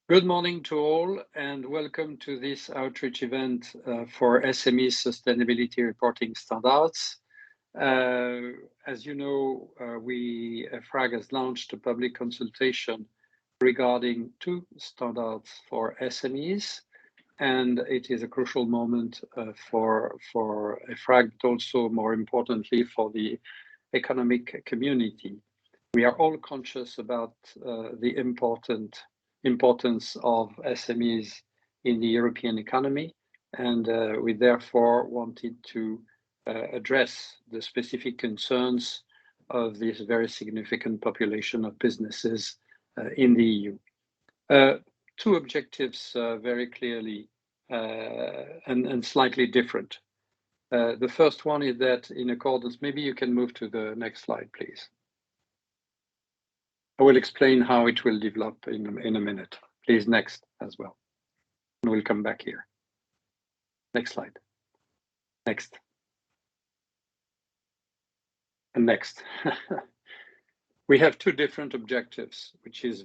Good morning to all, and welcome to this outreach event for SMEs Sustainability Reporting Standards. As you know, EFRAG has launched a public consultation regarding 2 standards for SMEs, and it is a crucial moment for EFRAG, but also more importantly for the economic community. We are all conscious about the importance of SMEs in the European economy, and we therefore wanted to address the specific concerns of this very significant population of businesses in the EU. 2 objectives very clearly and slightly different. The first one is that in accordance, maybe you can move to the next slide, please. I will explain how it will develop in a minute. Please, next as well. And we'll come back here. Next slide. Next. And next. We have 2 different objectives, which is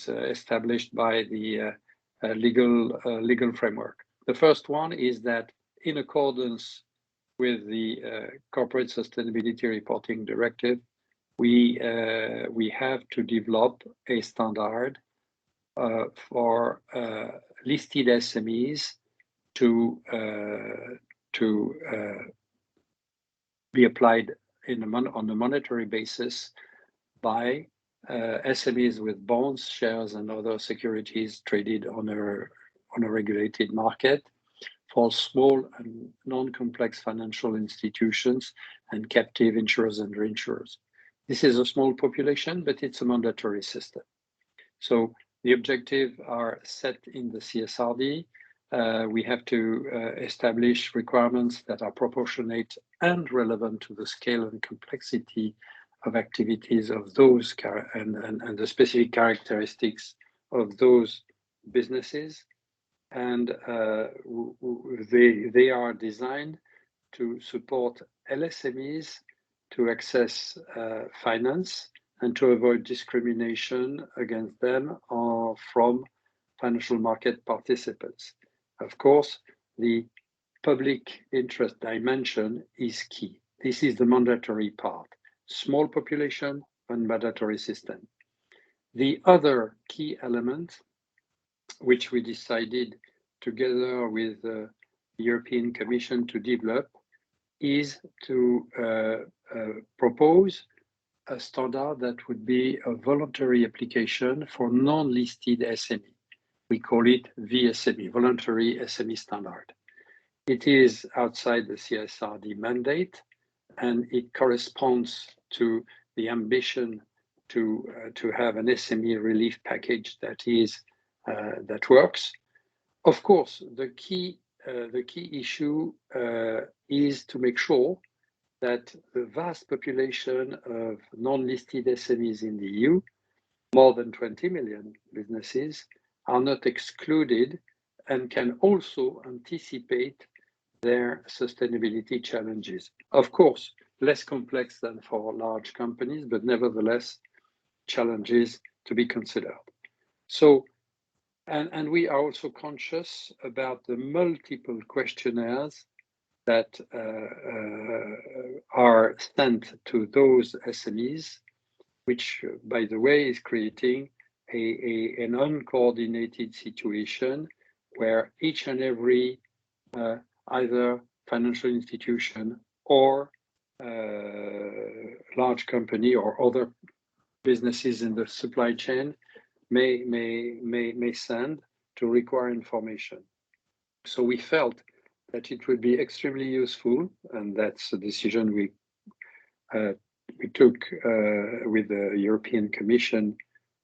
established by the legal framework. The first one is that in accordance with the Corporate Sustainability Reporting Directive, we have to develop a standard for listed SMEs to be applied on a monetary basis by SMEs with bonds, shares, and other securities traded on a regulated market for small and non-complex financial institutions and captive insurers and reinsurers. This is a small population, but it's a mandatory system. So the objectives are set in the CSRD. We have to establish requirements that are proportionate and relevant to the scale and complexity of activities of those and the specific characteristics of those businesses. And they are designed to support LSMEs to access finance and to avoid discrimination against them or from financial market participants. Of course, the public interest dimension is key. This is the mandatory part. Small population and mandatory system. The other key element, which we decided together with the European Commission to develop, is to propose a standard that would be a voluntary application for non-listed SME. We call it VSME, Voluntary SME Standard. It is outside the CSRD mandate, and it corresponds to the ambition to have an SME relief package that works. Of course, the key issue is to make sure that the vast population of non-listed SMEs in the EU, more than 20 million businesses, are not excluded and can also anticipate their sustainability challenges. Of course, less complex than for large companies, but nevertheless, challenges to be considered. So, and we are also conscious about the multiple questionnaires that are sent to those SMEs, which, by the way, is creating an uncoordinated situation where each and every either financial institution or large company or other businesses in the supply chain may send to require information. So we felt that it would be extremely useful, and that's a decision we took with the European Commission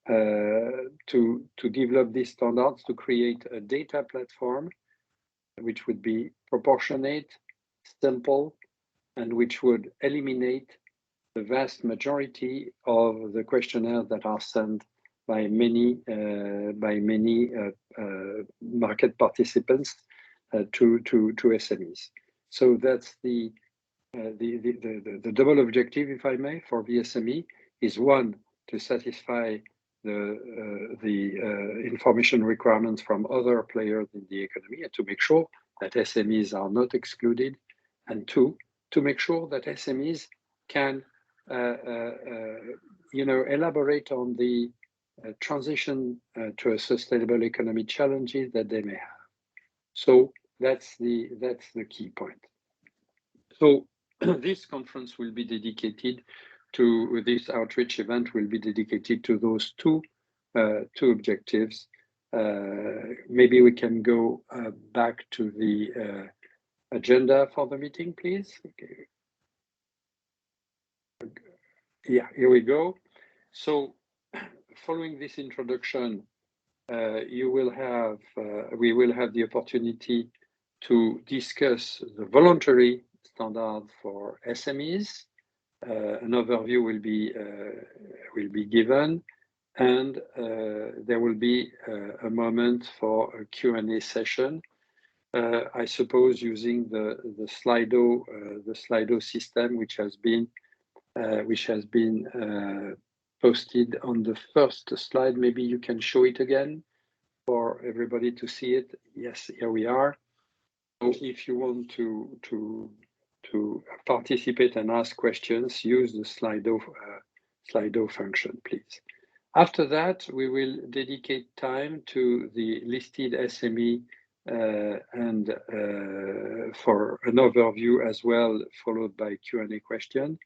to develop these standards, to create a data platform which would be proportionate, simple, and which would eliminate the vast majority of the questionnaires that are sent by many market participants to SMEs. So that's the double objective, if I may, for VSME is one, to satisfy the information requirements from other players in the economy, and to make sure that SMEs are not excluded, and two, to make sure that SMEs can elaborate on the transition to a sustainable economy challenges that they may have. So that's the key point. So this conference will be dedicated to, this outreach event will be dedicated to those two objectives. Maybe we can go back to the agenda for the meeting, please. Okay. Yeah, here we go. So following this introduction, we will have the opportunity to discuss the voluntary standard for SMEs. An overview will be given, and there will be a moment for a Q&A session. I suppose using the Slido system, which has been posted on the first slide. Maybe you can show it again for everybody to see it. Yes, here we are. So if you want to participate and ask questions, use the Slido function, please. After that, we will dedicate time to the listed SME and for an overview as well, followed by Q&A question.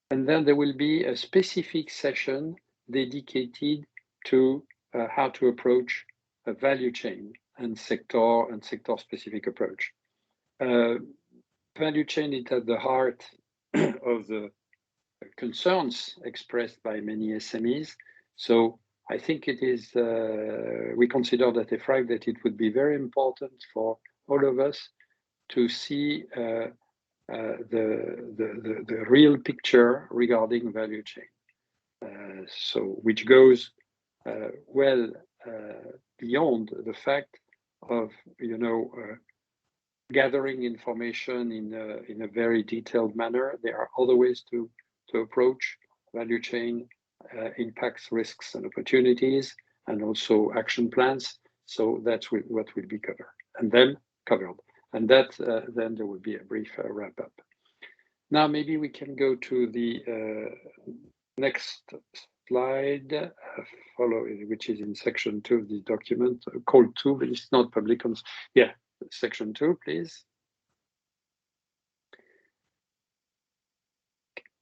And then there will be a specific session dedicated to how to approach a value chain and sector-specific approach. Value chain is at the heart of the concerns expressed by many SMEs. So I think it is, we consider that that it would be very important for all of us to see the real picture regarding value chain. So which goes well beyond the fact of gathering information in a very detailed manner. There are other ways to approach value chain impacts, risks, and opportunities, and also action plans. So that's what will be covered, and then and that then there will be a brief wrap up. Now maybe we can go to the next slide, which is in section 2 of the document, called 2, but it's not public. Yeah, section 2, please.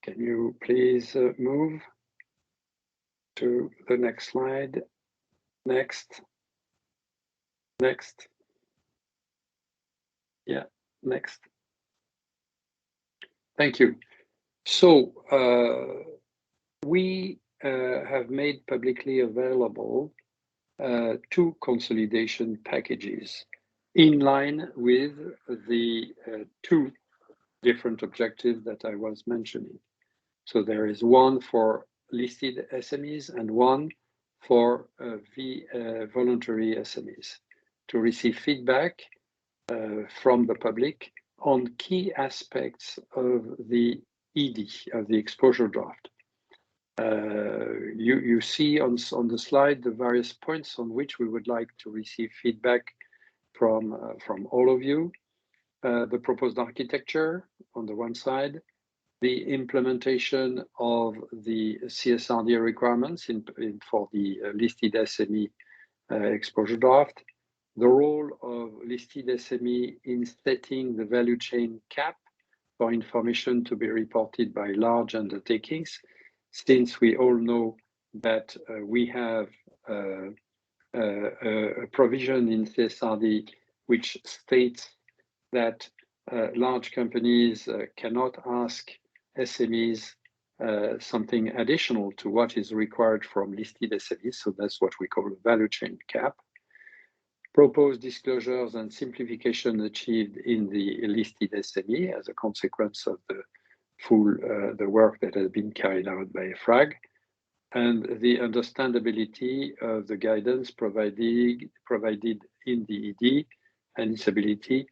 Can you please move to the next slide? Next. Yeah, next. Thank you. So we have made publicly available 2 consolidation packages in line with the 2 different objectives that I was mentioning. So there is one for listed SMEs and one for voluntary SMEs to receive feedback from the public on key aspects of the ED, of the exposure draft. You see on the slide the various points on which we would like to receive feedback from all of you. The proposed architecture on the one side, the implementation of the CSRD requirements for the listed SME exposure draft, the role of listed SME in setting the value chain cap for information to be reported by large undertakings, since we all know that we have a provision in CSRD which states that large companies cannot ask SMEs something additional to what is required from listed SMEs. So that's what we call a value chain cap. Proposed disclosures and simplification achieved in the listed SME as a consequence of the work that has been carried out by EFRAG, and the understandability of the guidance provided in the ED and its ability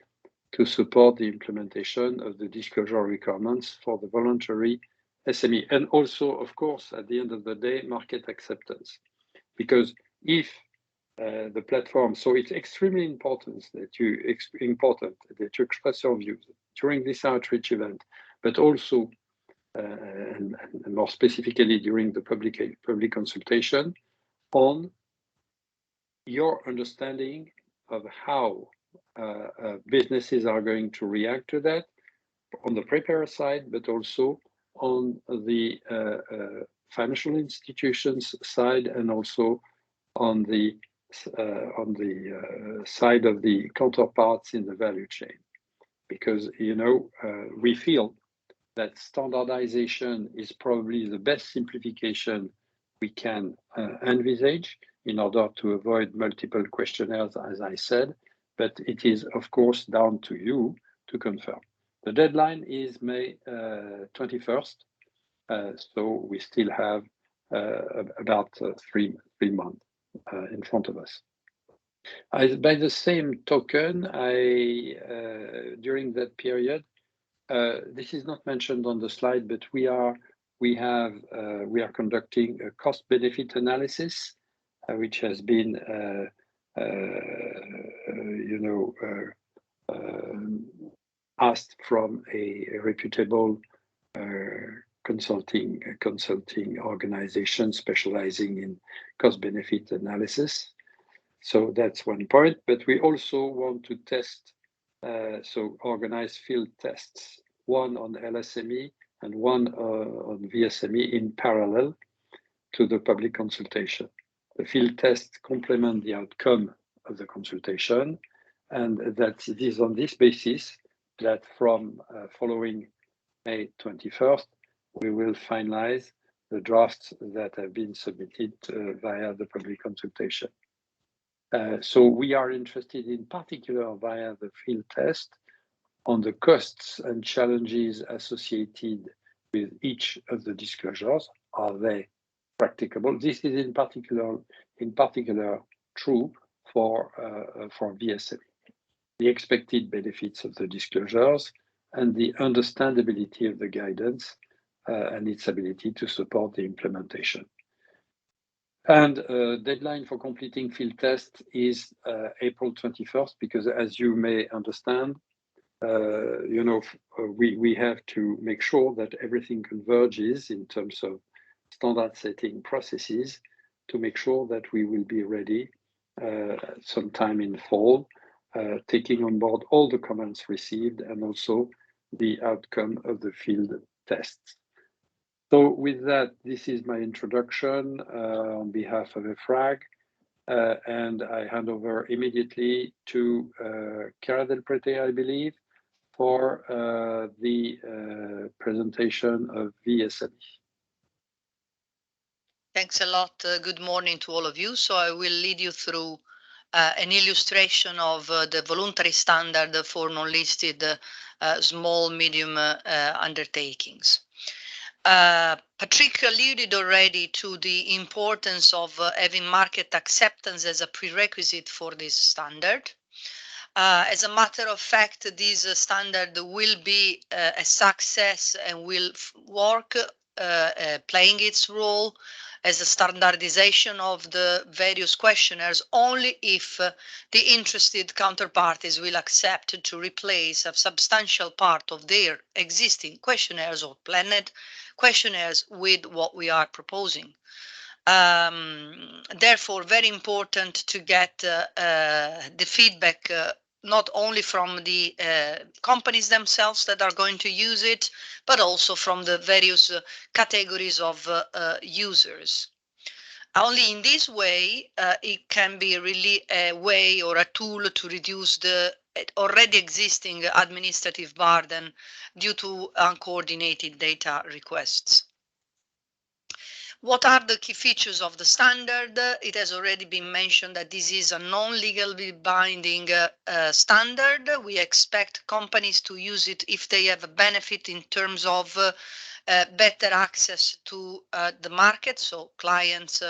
to support the implementation of the disclosure requirements for the voluntary SME. And also, of course, at the end of the day, market acceptance. because if the platform, so it's extremely important that you express your views during this outreach event, but also and more specifically during the public consultation on your understanding of how businesses are going to react to that on the preparer side, but also on the financial institutions side, and also on the side of the counterparts in the value chain. Because, you know, we feel that standardization is probably the best simplification we can envisage in order to avoid multiple questionnaires, as I said, but it is, of course, down to you to confirm. The deadline is May 21st, so we still have about 3 months in front of us. By the same token, during that period, this is not mentioned on the slide, but we are conducting a cost-benefit analysis, which has been, asked from a reputable consulting organization specializing in cost-benefit analysis. So that's one point. But we also want to test, organize field tests, one on LSME and one on VSME in parallel to the public consultation. The field tests complement the outcome of the consultation, and that it is on this basis that from following May 21st, we will finalize the drafts that have been submitted via the public consultation. So we are interested in particular via the field test on the costs and challenges associated with each of the disclosures. Are they practicable? This is in particular true for VSME. The expected benefits of the disclosures and the understandability of the guidance and its ability to support the implementation. And deadline for completing field test is April 21st, because as you may understand, we have to make sure that everything converges in terms of standard setting processes to make sure that we will be ready sometime in fall, taking on board all the comments received and also the outcome of the field tests. So with that, this is my introduction on behalf of EFRAG, and I hand over immediately to Chiara Del Prete, I believe, for the presentation of VSME. Thanks a lot. Good morning to all of you. So I will lead you through an illustration of the voluntary standard for non-listed small, medium undertakings. Patrick alluded already to the importance of having market acceptance as a prerequisite for this standard. As a matter of fact, this standard will be a success and will work playing its role as a standardization of the various questionnaires only if the interested counterparties will accept to replace a substantial part of their existing questionnaires or planned questionnaires with what we are proposing. Therefore, very important to get the feedback not only from the companies themselves that are going to use it, but also from the various categories of users. Only in this way, it can be really a way or a tool to reduce the already existing administrative burden due to uncoordinated data requests. What are the key features of the standard? It has already been mentioned that this is a non-legally binding standard. We expect companies to use it if they have a benefit in terms of better access to the market, so clients,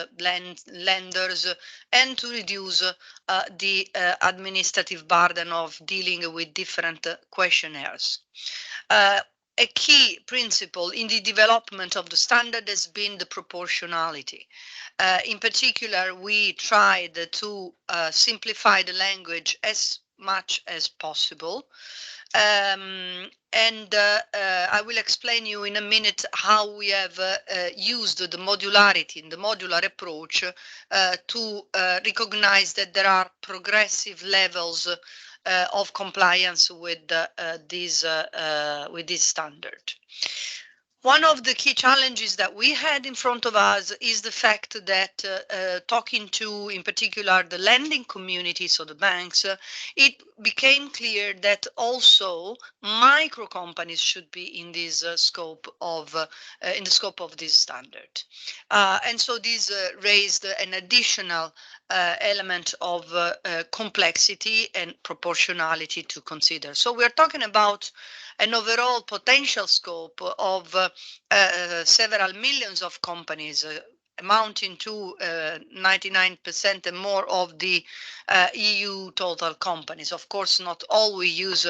lenders, and to reduce the administrative burden of dealing with different questionnaires. a key principle in the development of the standard has been the proportionality. In particular, we tried to simplify the language as much as possible. I will explain you in a minute how we have used the modularity and the modular approach to recognize that there are progressive levels of compliance with this standard. One of the key challenges that we had in front of us is the fact that talking to, in particular, the lending community, so the banks, it became clear that also micro companies should be in this scope of in the scope of this standard, and so this raised an additional element of complexity and proportionality to consider. So we're talking about an overall potential scope of several millions of companies, amounting to 99% and more of the EU total companies. Of course, not all we use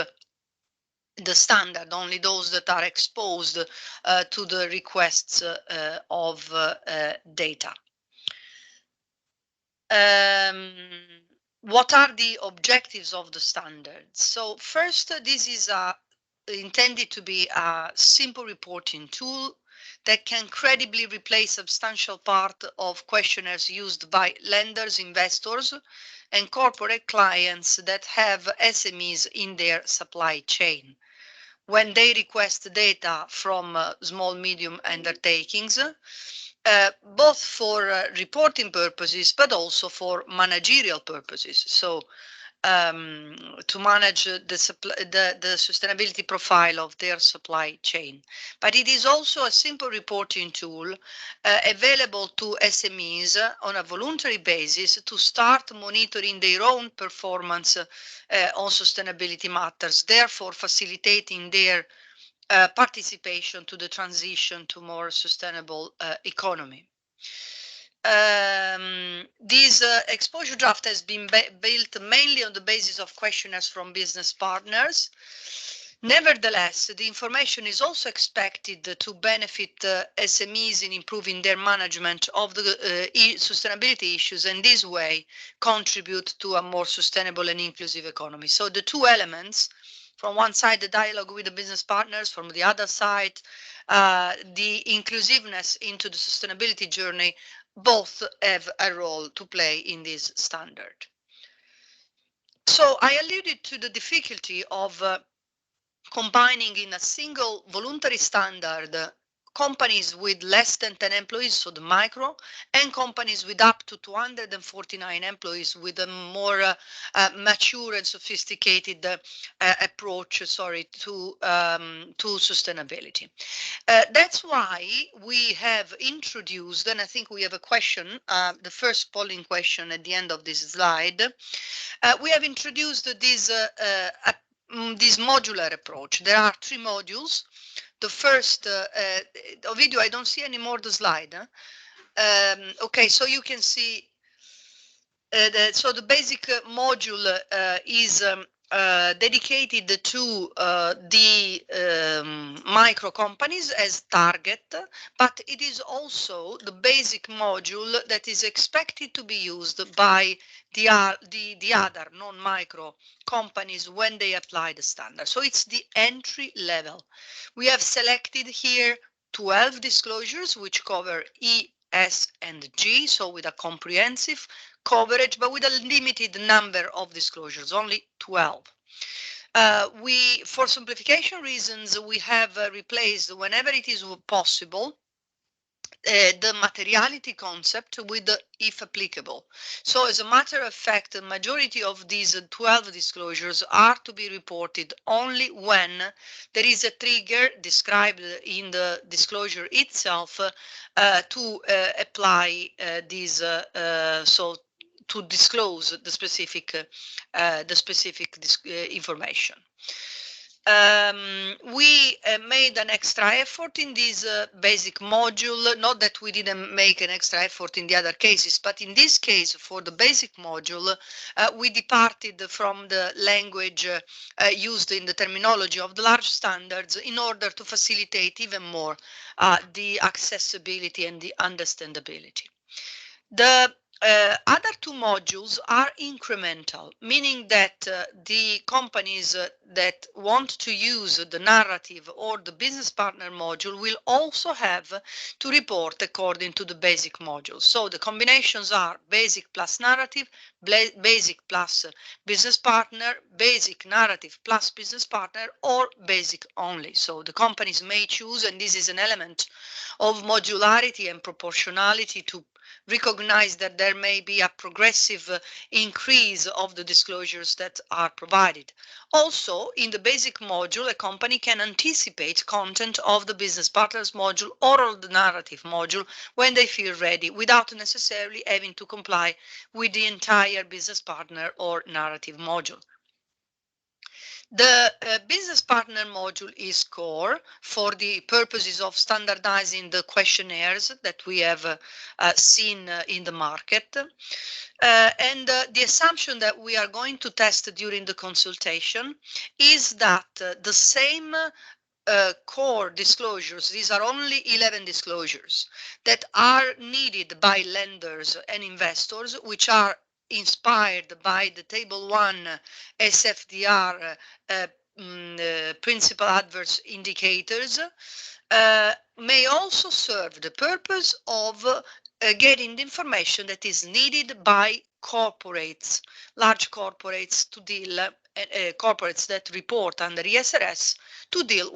the standard, only those that are exposed to the requests of data. What are the objectives of the standard? So first, this is intended to be a simple reporting tool that can credibly replace substantial part of questionnaires used by lenders, investors, and corporate clients that have SMEs in their supply chain. When they request data from small, medium undertakings, both for reporting purposes, but also for managerial purposes. So to manage the sustainability profile of their supply chain. But it is also a simple reporting tool available to SMEs on a voluntary basis to start monitoring their own performance on sustainability matters, therefore facilitating their participation to the transition to more sustainable economy. This exposure draft has been built mainly on the basis of questionnaires from business partners. Nevertheless, the information is also expected to benefit SMEs in improving their management of the sustainability issues, and this way contribute to a more sustainable and inclusive economy. So the two elements, from one side, the dialogue with the business partners, from the other side, the inclusiveness into the sustainability journey, both have a role to play in this standard. So I alluded to the difficulty of combining in a single voluntary standard companies with less than 10 employees, so the micro, and companies with up to 249 employees with a more mature and sophisticated approach, to sustainability. That's why we have introduced, and I think we have a question, the first polling question at the end of this slide. We have introduced this modular approach. There are 3 modules. The first, Ovidio, I don't see anymore the slide. Huh? Okay, so you can see, so the basic module is dedicated to the micro companies as target, but it is also the basic module that is expected to be used by the other non-micro companies when they apply the standard. So it's the entry level. We have selected here 12 disclosures which cover E, S, and G, so with a comprehensive coverage, but with a limited number of disclosures, only 12. For simplification reasons, we have replaced, whenever it is possible, the materiality concept with the if applicable. So as a matter of fact, the majority of these 12 disclosures are to be reported only when there is a trigger described in the disclosure itself to apply these, so to disclose the specific information. We made an extra effort in this basic module, not that we didn't make an extra effort in the other cases, but in this case, for the basic module, we departed from the language used in the terminology of the large standards in order to facilitate even more the accessibility and the understandability. The other two modules are incremental, meaning that the companies that want to use the narrative or the business partner module will also have to report according to the basic module. So the combinations are basic plus narrative, basic plus business partner, basic narrative plus business partner, or basic only. So the companies may choose, and this is an element of modularity and proportionality to recognize that there may be a progressive increase of the disclosures that are provided. Also, in the basic module, a company can anticipate content of the business partners module or of the narrative module when they feel ready, without necessarily having to comply with the entire business partner or narrative module. The business partner module is core for the purposes of standardizing the questionnaires that we have seen in the market. The assumption that we are going to test during the consultation is that the same core disclosures, these are only 11 disclosures that are needed by lenders and investors, which are inspired by the Table 1 SFDR principal adverse indicators, may also serve the purpose of getting the information that is needed by corporates, large corporates to deal, corporates that report under ESRS to deal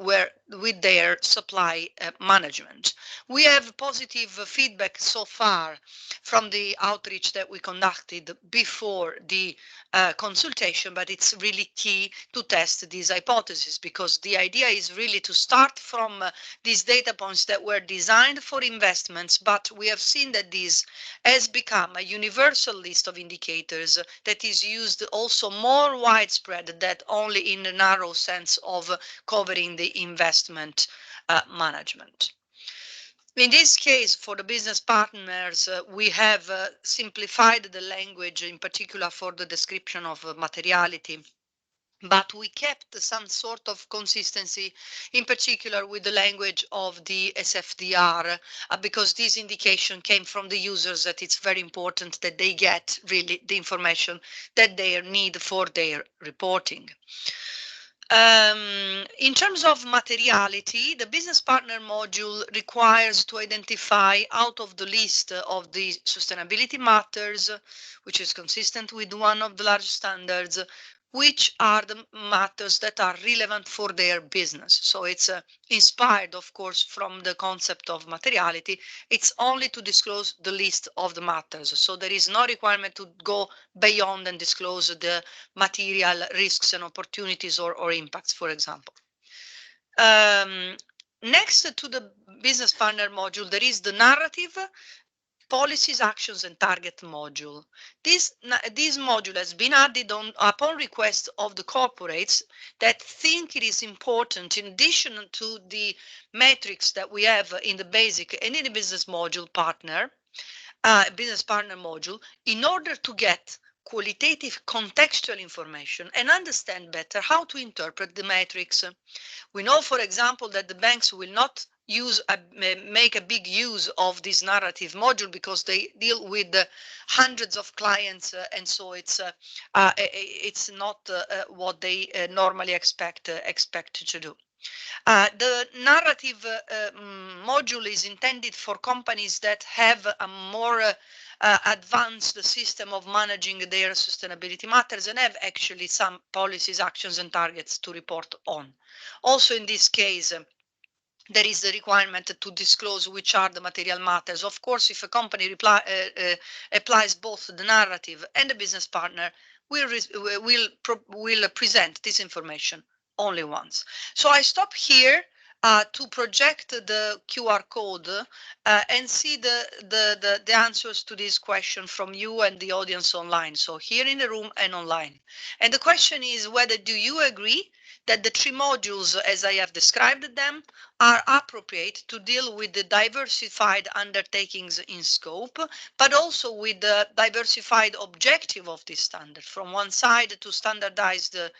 with their supply management. We have positive feedback so far from the outreach that we conducted before the consultation, but it's really key to test these hypotheses, because the idea is really to start from these data points that were designed for investments, but we have seen that this has become a universal list of indicators that is used also more widespread than only in the narrow sense of covering the investment management. In this case, for the business partners, we have simplified the language, in particular for the description of materiality, but we kept some sort of consistency, in particular with the language of the SFDR, because this indication came from the users that it's very important that they get really the information that they need for their reporting. In terms of materiality, the business partner module requires to identify out of the list of the sustainability matters, which is consistent with one of the large standards, which are the matters that are relevant for their business. So it's inspired, of course, from the concept of materiality. It's only to disclose the list of the matters. So there is no requirement to go beyond and disclose the material risks and opportunities or impacts, for example. Next to the business partner module, there is the narrative, policies, actions, and target module. This module has been added on upon request of the corporates that think it is important, in addition to the metrics that we have in the basic and in the business module partner, business partner module, in order to get qualitative contextual information and understand better how to interpret the metrics. We know, for example, that the banks will not make a big use of this narrative module because they deal with hundreds of clients, and so it's not what they normally expect to do. The narrative module is intended for companies that have a more advanced system of managing their sustainability matters and have actually some policies, actions, and targets to report on. Also, in this case, there is the requirement to disclose which are the material matters. Of course, if a company applies both the narrative and the business partner, will present this information only once. So I stop here to project the QR code and see the answers to this question from you and the audience online. So here in the room and online. And the question is, whether do you agree that the 3 modules, as I have described them, are appropriate to deal with the diversified undertakings in scope, but also with the diversified objective of this standard. From one side, to standardize the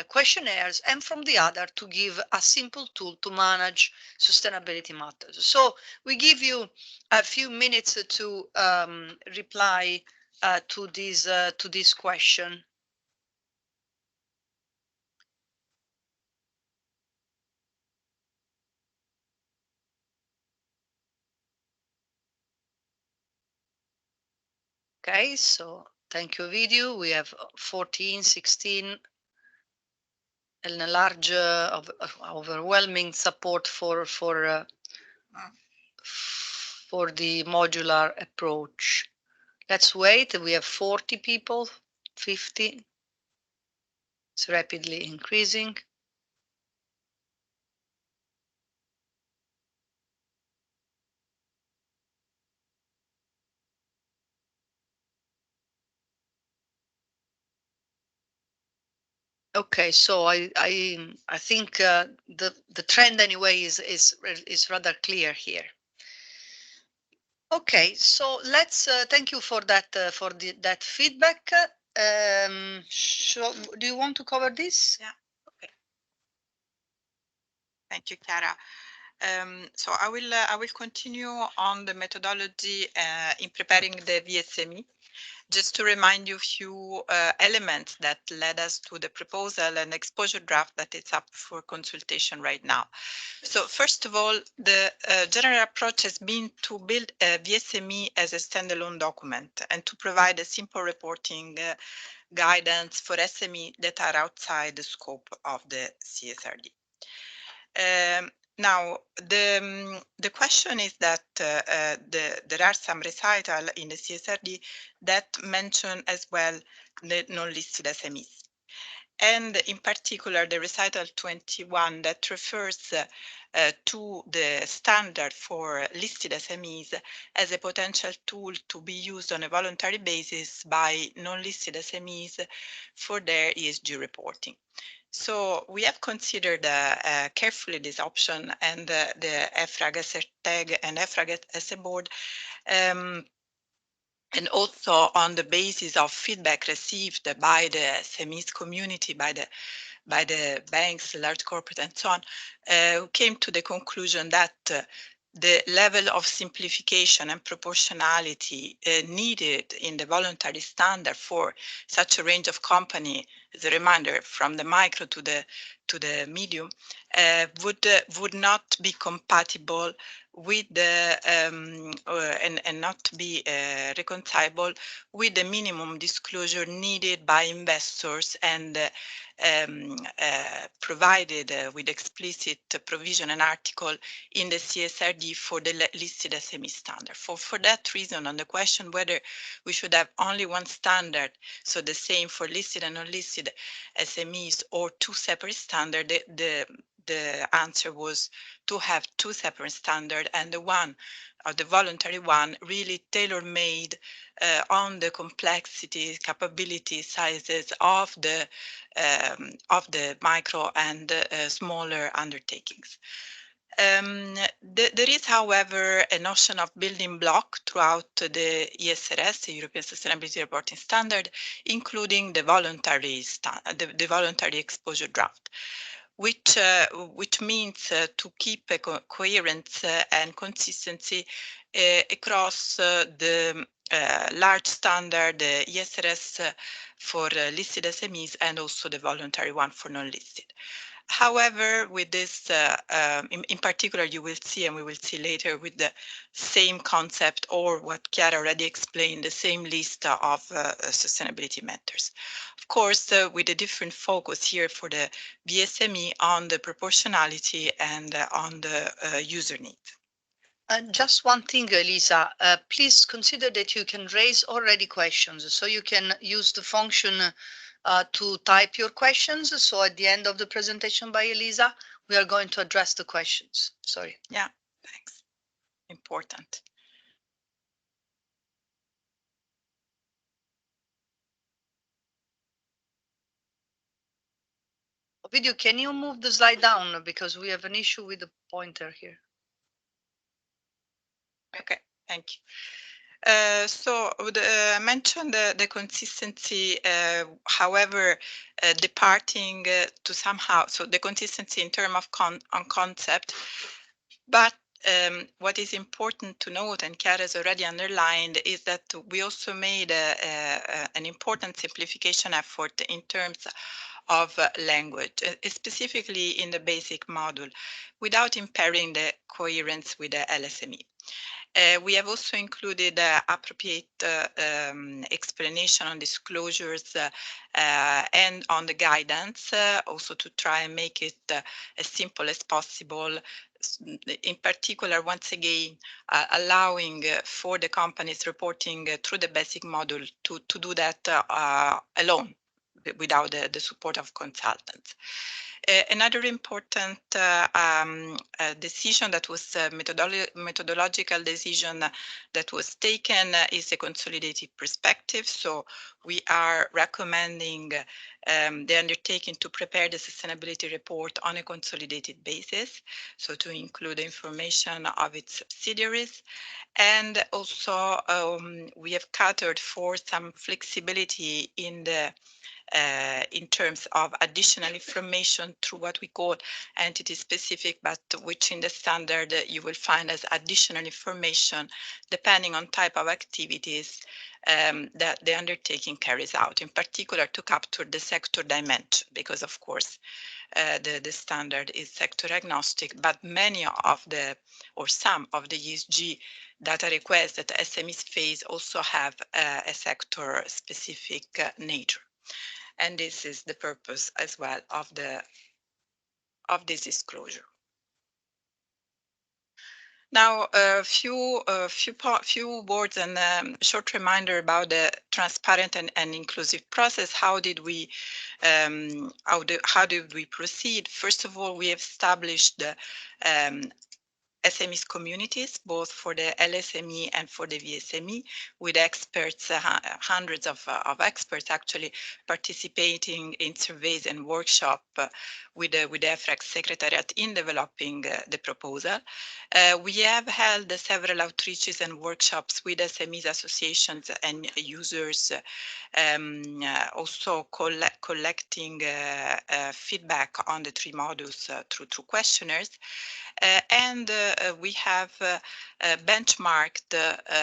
questionnaires, and from the other, to give a simple tool to manage sustainability matters. So we give you a few minutes to reply to this question. Okay, so thank you, video. We have 14, 16, and a large, overwhelming support for the modular approach. Let's wait. We have 40 people, 50. It's rapidly increasing. Okay, so I think the trend anyway is rather clear here. Okay, so let's thank you for that that feedback. Do you want to cover this? Yeah. Okay. Thank you, Chiara. So I will continue on the methodology in preparing the VSME. Just to remind you a few elements that led us to the proposal and exposure draft that is up for consultation right now. So first of all, the general approach has been to build a VSME as a standalone document and to provide a simple reporting guidance for SME that are outside the scope of the CSRD. Now, the question is that there are some recital in the CSRD that mention as well the non-listed SMEs. And in particular, the recital 21 that refers to the standard for listed SMEs as a potential tool to be used on a voluntary basis by non-listed SMEs for their ESG reporting. So we have considered carefully this option, and the EFRAG as a tag and EFRAG as a board, and also on the basis of feedback received by the SMEs community, by the banks, large corporate, and so on, came to the conclusion that the level of simplification and proportionality needed in the voluntary standard for such a range of company, as a reminder, from the micro to the medium, would not be compatible with the and not be reconcilable with the minimum disclosure needed by investors and provided with explicit provision and article in the CSRD for the listed SME standard. For that reason, on the question whether we should have only one standard, so the same for listed and unlisted SMEs, or two separate standards, the answer was to have two separate standards, and the one, or the voluntary one, really tailor-made on the complexity, capability, sizes of the micro and smaller undertakings. There is, however, a notion of building block throughout the ESRS, the European Sustainability Reporting Standard, including the voluntary exposure draft, which means to keep a coherence and consistency across the large standard, the ESRS for listed SMEs, and also the voluntary one for non-listed. However, with this, in particular, you will see, and we will see later, with the same concept, or what Chiara already explained, the same list of sustainability matters. Of course, with a different focus here for the VSME on the proportionality and on the user needs. And just one thing, Elisa, please consider that you can raise already questions. So you can use the function to type your questions. So at the end of the presentation by Elisa, we are going to address the questions. Sorry. Yeah, thanks. Important. Ovidio, can you move the slide down because we have an issue with the pointer here? Okay, thank you. So I mentioned the consistency, however, departing to somehow, so the consistency in terms of concept, but what is important to note, and Chiara has already underlined, is that we also made an important simplification effort in terms of language, specifically in the basic module, without impairing the coherence with the LSME. We have also included appropriate explanation on disclosures and on the guidance, also to try and make it as simple as possible. In particular, once again, allowing for the companies reporting through the basic model to do that alone, without the support of consultants. Another important decision that was methodological decision that was taken is a consolidated perspective. So we are recommending the undertaking to prepare the sustainability report on a consolidated basis, so to include information of its subsidiaries. And also we have catered for some flexibility in the in terms of additional information through what we call entity specific, but which in the standard you will find as additional information depending on type of activities that the undertaking carries out, in particular to capture the sector dimension, because of course the standard is sector agnostic, but many of the, or some of the ESG data requests that SMEs face also have a sector specific nature. And this is the purpose as well of this disclosure. Now, a few words and short reminder about the transparent and inclusive process. How did we proceed? First of all, we have established the SMEs communities, both for the LSME and for the VSME, with experts, hundreds of experts actually participating in surveys and workshops with the EFRAG Secretariat in developing the proposal. We have held several outreaches and workshops with SMEs associations and users, also collecting feedback on the 3 modules through questionnaires. And we have benchmarked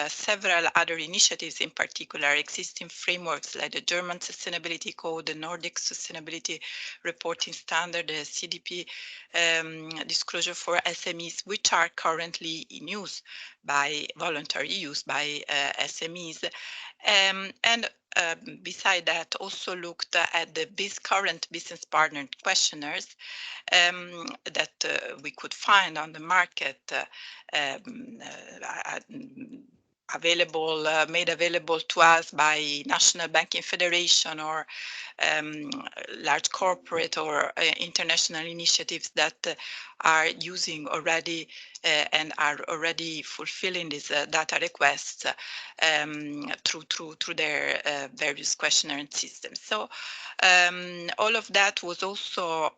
several other initiatives, in particular existing frameworks like the German Sustainability Code, the Nordic Sustainability Reporting Standard, the CDP disclosure for SMEs, which are currently in use by voluntary use by SMEs. And beside that, also looked at the current business partner questionnaires that we could find on the market, made available to us by National Banking Federation or large corporate or international initiatives that are using already and are already fulfilling these data requests through their various questionnaire systems. So all of that was also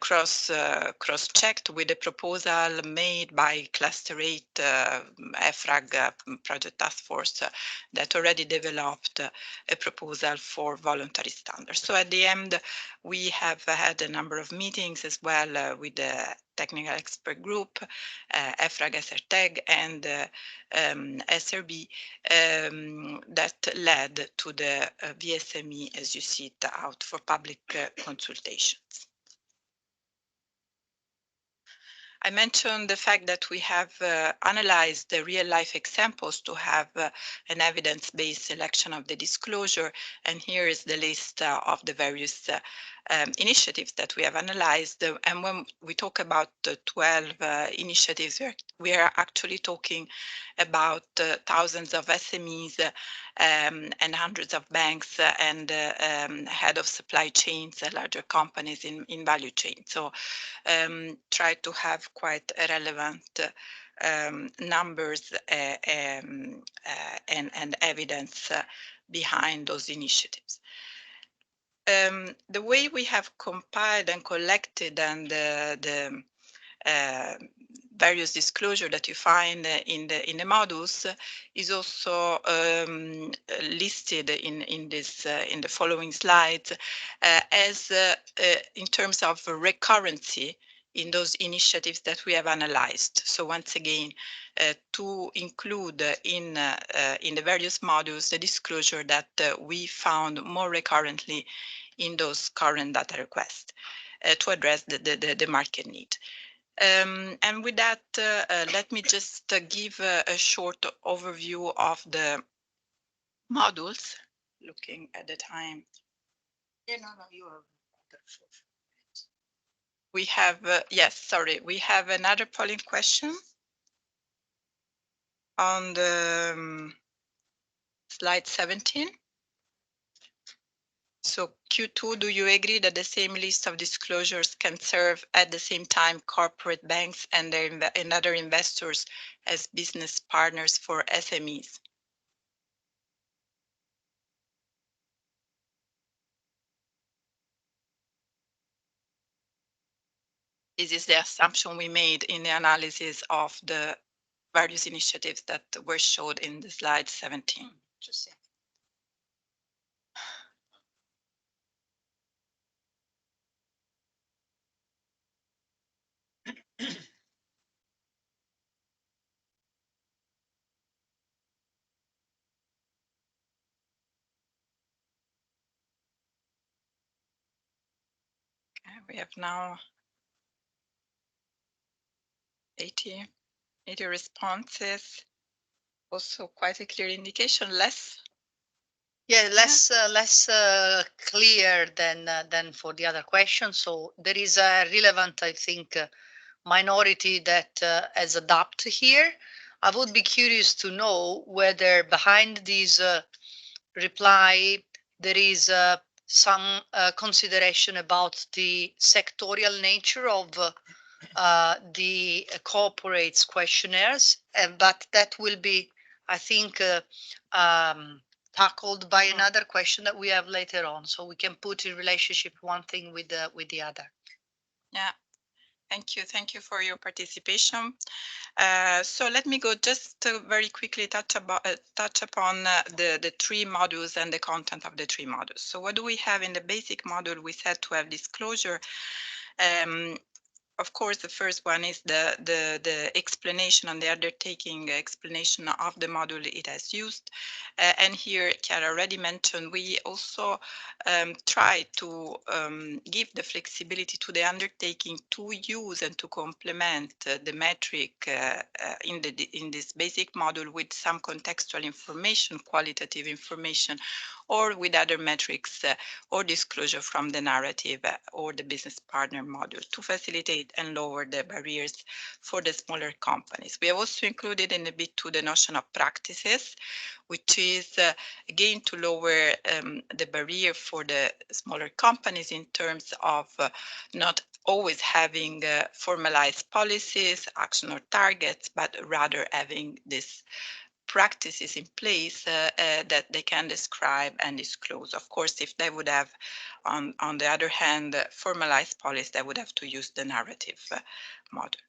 cross-checked with a proposal made by Cluster 8 EFRAG Project Task Force that already developed a proposal for voluntary standards. So at the end, we have had a number of meetings as well with the technical expert group, EFRAG, SRTEG, and SRB that led to the VSME, as you see it, out for public consultations. I mentioned the fact that we have analyzed the real-life examples to have an evidence-based selection of the disclosure, and here is the list of the various initiatives that we have analyzed. And when we talk about 12 initiatives, we are actually talking about thousands of SMEs and hundreds of banks and head of supply chains, larger companies in value chain. So try to have quite relevant numbers and evidence behind those initiatives. The way we have compiled and collected and the various disclosure that you find in the modules is also listed in the following slides as in terms of recurrency in those initiatives that we have analyzed. So once again, to include in the various modules the disclosure that we found more recurrently in those current data requests to address the market need. And with that, let me just give a short overview of the modules, looking at the time. Yeah, no, you are. We have, yes, sorry, we have another polling question on the slide 17. So Q2, do you agree that the same list of disclosures can serve at the same time corporate banks and other investors as business partners for SMEs? This is the assumption we made in the analysis of the various initiatives that were showed in the slide 17. We have now 80 responses. Also quite a clear indication, less. Yeah, less clear than for the other question. So there is a relevant, I think, minority that has adopted here. I would be curious to know whether behind this reply there is some consideration about the sectorial nature of the corporates questionnaires, but that will be, I think, tackled by another question that we have later on, so we can put in relationship one thing with the other. Yeah, thank you for your participation. So let me go just very quickly touch upon the three modules and the content of the three modules. So what do we have in the basic module? We said to have disclosure. Of course, the first one is the explanation on the undertaking explanation of the module it has used. And here, Chiara already mentioned, we also try to give the flexibility to the undertaking to use and to complement the metric in this basic module with some contextual information, qualitative information, or with other metrics or disclosure from the narrative or the business partner module to facilitate and lower the barriers for the smaller companies. We have also included in a bit to the notion of practices, which is again to lower the barrier for the smaller companies in terms of not always having formalized policies, action or targets, but rather having this practices in place that they can describe and disclose. Of course, if they would have, on the other hand, formalized policy, they would have to use the narrative model.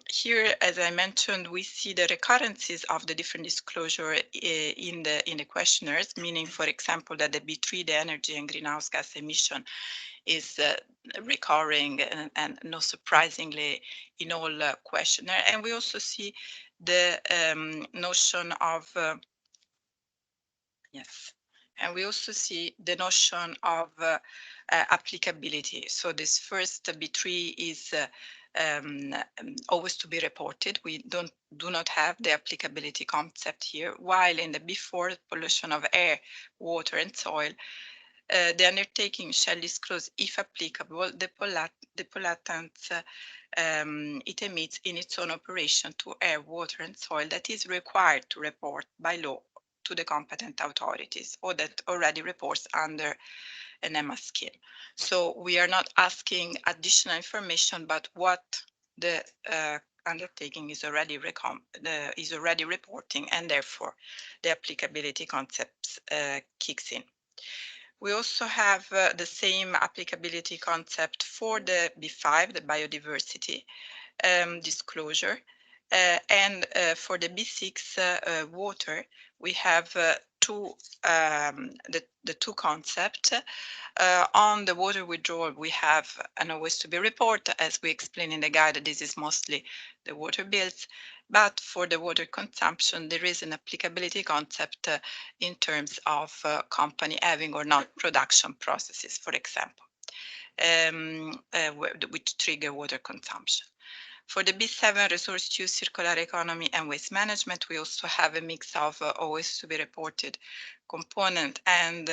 Here, as I mentioned, we see the recurrences of the different disclosure in the questionnaires, meaning, for example, that the B3, the energy and greenhouse gas emission, is recurring and not surprisingly in all questionnaire. And we also see the notion of yes, and we also see the notion of applicability. So this first B3 is always to be reported. We do not have the applicability concept here, while in the B4, pollution of air, water and soil, the undertaking shall disclose, if applicable, the pollutants it emits in its own operation to air, water, and soil that is required to report by law to the competent authorities, or that already reports under an EMA scheme. So we are not asking additional information, but what the undertaking is already reporting, and therefore the applicability concepts kicks in. We also have the same applicability concept for the B5, the biodiversity disclosure. And for the B6 water, we have the two concepts. On the water withdrawal, we have an always to be report. As we explain in the guide, this is mostly the water bills. But for the water consumption, there is an applicability concept in terms of company having or not production processes, for example, which trigger water consumption. For the B7 resource use, circular economy, and waste management, we also have a mix of always to be reported component and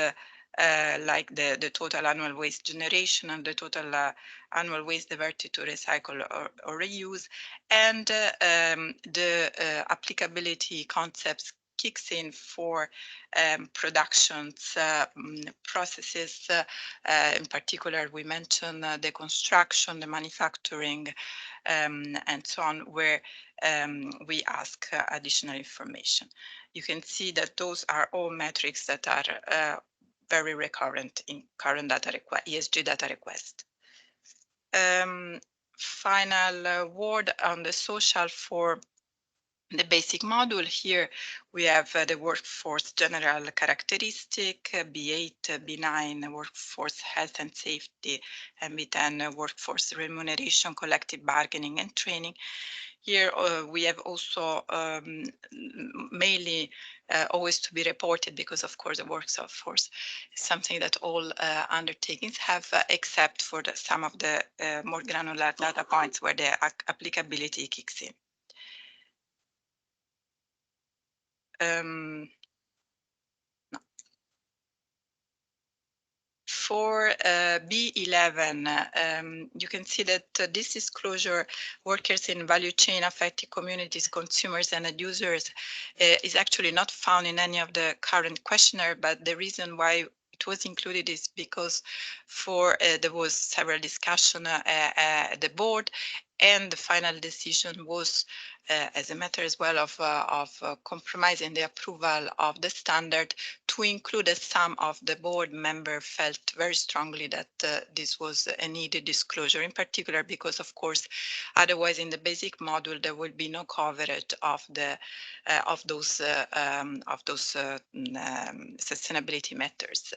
like the total annual waste generation and the total annual waste diverted to recycle or reuse, and the applicability concepts kicks in for productions, processes. In particular, we mentioned the construction, the manufacturing, and so on, where we ask additional information. You can see that those are all metrics that are very recurrent in current data request, ESG data request. Final word on the social for the basic module. Here we have the workforce general characteristic, B8, B9 workforce health and safety, and B10 workforce remuneration, collective bargaining and training. Here we have also mainly always to be reported, because of course the workforce is something that all undertakings have, except for some of the more granular data points where the applicability kicks in. For B11, you can see that this disclosure, workers in value chain affected communities, consumers and end users, is actually not found in any of the current questionnaire, but the reason why it was included is because there was several discussion at the board, and the final decision was, as a matter as well of compromising the approval of the standard, to include, as some of the board members felt very strongly that this was a needed disclosure, in particular because, of course, otherwise in the basic module there will be no coverage of those sustainability matters.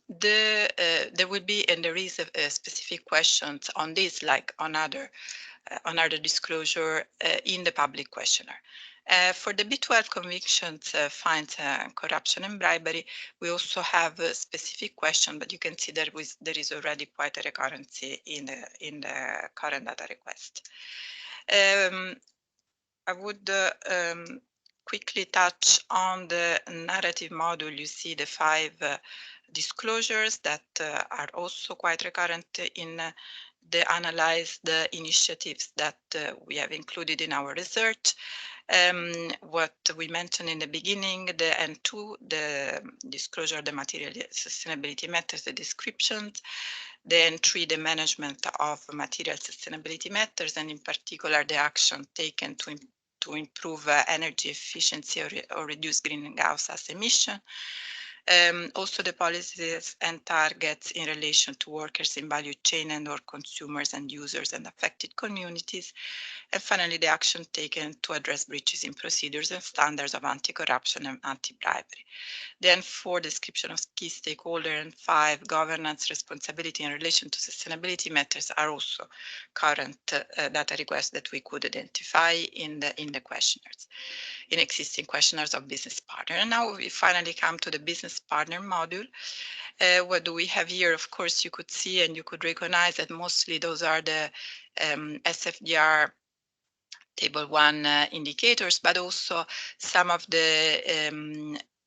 There will be, and there is a specific questions on this, like on other disclosure in the public questionnaire. For the B12 convictions, fines, corruption and bribery, we also have a specific question, but you can see there is already quite a recurrency in the current data request. I would quickly touch on the narrative module. You see the 5 disclosures that are also quite recurrent in the analyzed initiatives that we have included in our research. What we mentioned in the beginning, the N2, the disclosure of the material sustainability matters, the descriptions, the N3, the management of material sustainability matters, and in particular the action taken to improve energy efficiency or reduce greenhouse gas emission. Also the policies and targets in relation to workers in value chain and or consumers and users and affected communities. And finally, the action taken to address breaches in procedures and standards of anti-corruption and anti-bribery. Then 4, description of key stakeholder, and 5, governance responsibility in relation to sustainability matters are also current data requests that we could identify in the questionnaires, in existing questionnaires of business partner. And now we finally come to the business partner module. What do we have here? Of course, you could see and you could recognize that mostly those are the SFDR Table 1 indicators, but also some of the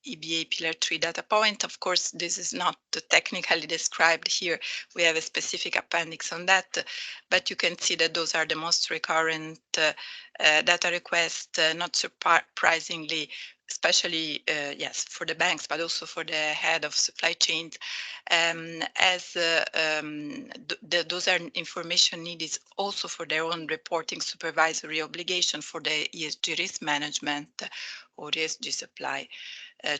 EBA Pillar 3 data point. Of course, this is not technically described here. We have a specific appendix on that, but you can see that those are the most recurrent data requests. Not surprisingly, especially, yes, for the banks, but also for the head of supply chains, as those are information needed also for their own reporting supervisory obligation for the ESG risk management or ESG supply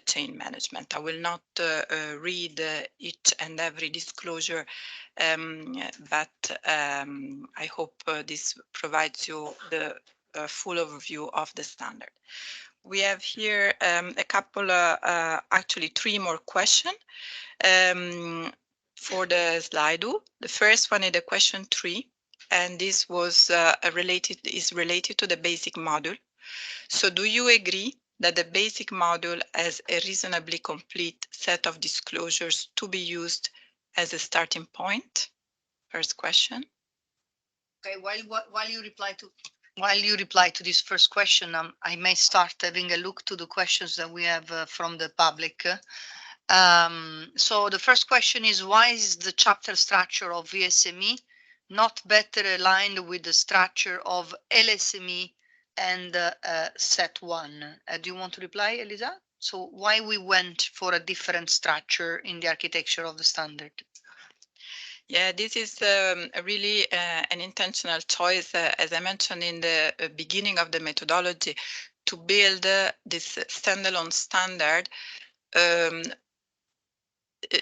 chain management. I will not read each and every disclosure, but I hope this provides you the full overview of the standard. We have here a couple, actually 3 more questions for the Slido. The first one is the question 3, and this was is related to the basic module. So do you agree that the basic module has a reasonably complete set of disclosures to be used as a starting point? First question. Okay, while you reply to this first question, I may start having a look to the questions that we have from the public. So the first question is, why is the chapter structure of VSME not better aligned with the structure of LSME and set 1? Do you want to reply, Elisa? So why we went for a different structure in the architecture of the standard? Yeah, this is really an intentional choice, as I mentioned in the beginning of the methodology, to build this standalone standard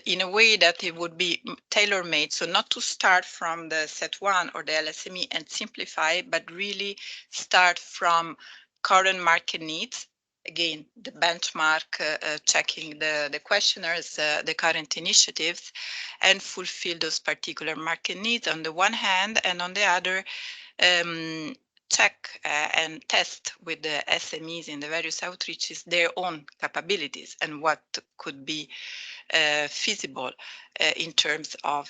in a way that it would be tailor-made. So not to start from the set 1 or the LSME and simplify, but really start from current market needs. Again, the benchmark, checking the questionnaires, the current initiatives, and fulfill those particular market needs on the one hand, and on the other, check and test with the SMEs in the various outreaches their own capabilities and what could be feasible in terms of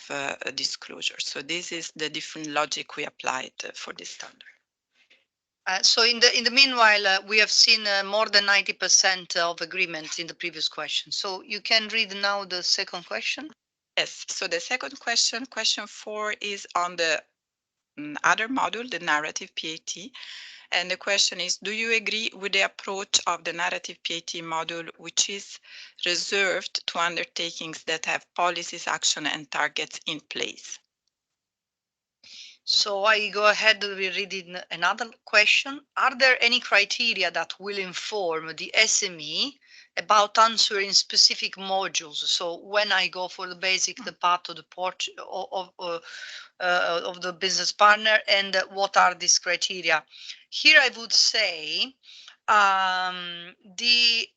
disclosure. So this is the different logic we applied for this standard. So in the meanwhile, we have seen more than 90% of agreement in the previous question. So you can read now the second question. Yes. So the second question, question 4, is on the other module, the narrative PAT. And the question is, do you agree with the approach of the narrative PAT module, which is reserved to undertakings that have policies, action, and targets in place? So I go ahead with reading another question. Are there any criteria that will inform the SME about answering specific modules? So when I go for the basic, the part of the port of the business partner, and what are these criteria? Here I would say the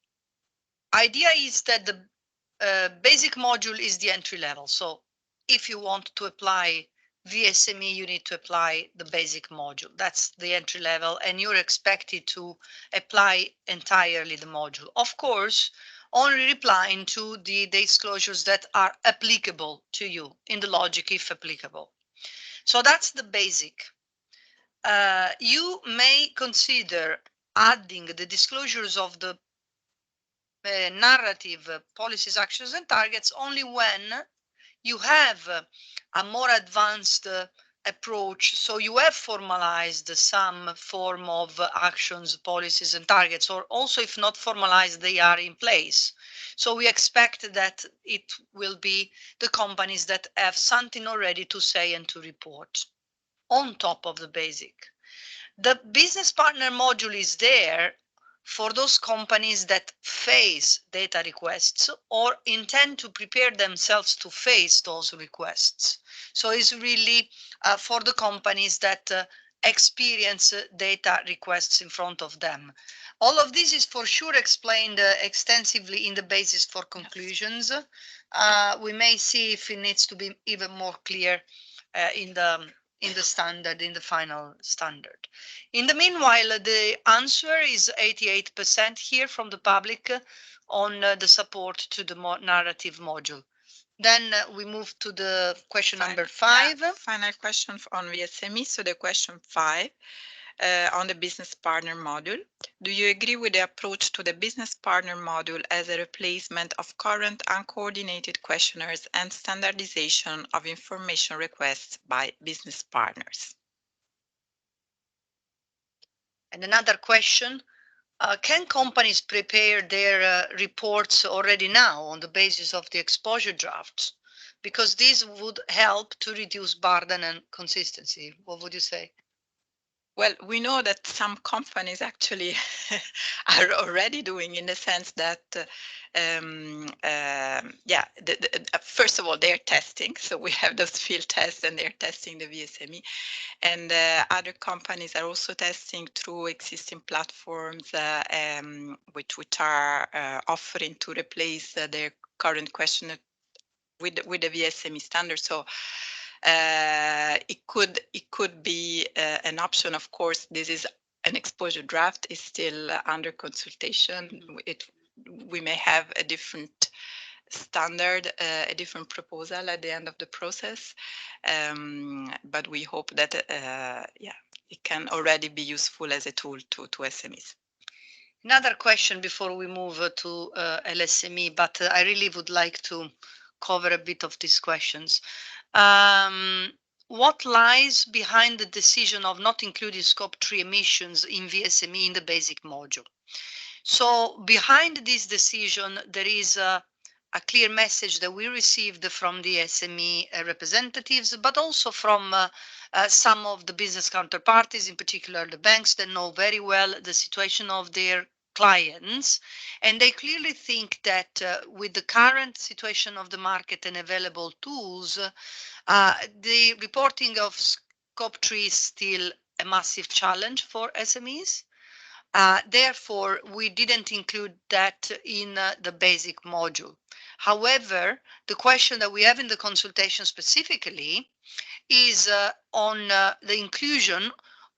idea is that the basic module is the entry level. So if you want to apply VSME, you need to apply the basic module. That's the entry level, and you're expected to apply entirely the module. Of course, only replying to the disclosures that are applicable to you in the logic, if applicable. So that's the basic. You may consider adding the disclosures of the narrative, policies, actions, and targets only when you have a more advanced approach. So you have formalized some form of actions, policies, and targets, or also if not formalized, they are in place. So we expect that it will be the companies that have something already to say and to report on top of the basic. The business partner module is there for those companies that face data requests or intend to prepare themselves to face those requests. So it's really for the companies that experience data requests in front of them. All of this is for sure explained extensively in the basis for conclusions. We may see if it needs to be even more clear in the standard, in the final standard. In the meanwhile, the answer is 88% here from the public on the support to the narrative module. Then we move to the question number 5. Yeah, final question on VSME. So the question 5 on the business partner module. Do you agree with the approach to the business partner module as a replacement of current uncoordinated questionnaires and standardization of information requests by business partners? And another question, Can companies prepare their reports already now on the basis of the exposure drafts? Because this would help to reduce burden and consistency. What would you say? Well, we know that some companies actually are already doing, in the sense that, first of all, they're testing. So we have those field tests, and they're testing the VSME. And other companies are also testing through existing platforms, which are offering to replace their current questionnaire with the VSME standard. So it could be an option. Of course, this is an exposure draft, is still under consultation. We may have a different standard, a different proposal at the end of the process, but we hope that it can already be useful as a tool to SMEs. Another question before we move to LSME, but I really would like to cover a bit of these questions. What lies behind the decision of not including scope 3 emissions in VSME in the basic module? So behind this decision, there is a clear message that we received from the SME representatives, but also from some of the business counterparties, in particular the banks that know very well the situation of their clients. And they clearly think that with the current situation of the market and available tools, the reporting of scope 3 is still a massive challenge for SMEs. Therefore, we didn't include that in the basic module. However, the question that we have in the consultation specifically is on the inclusion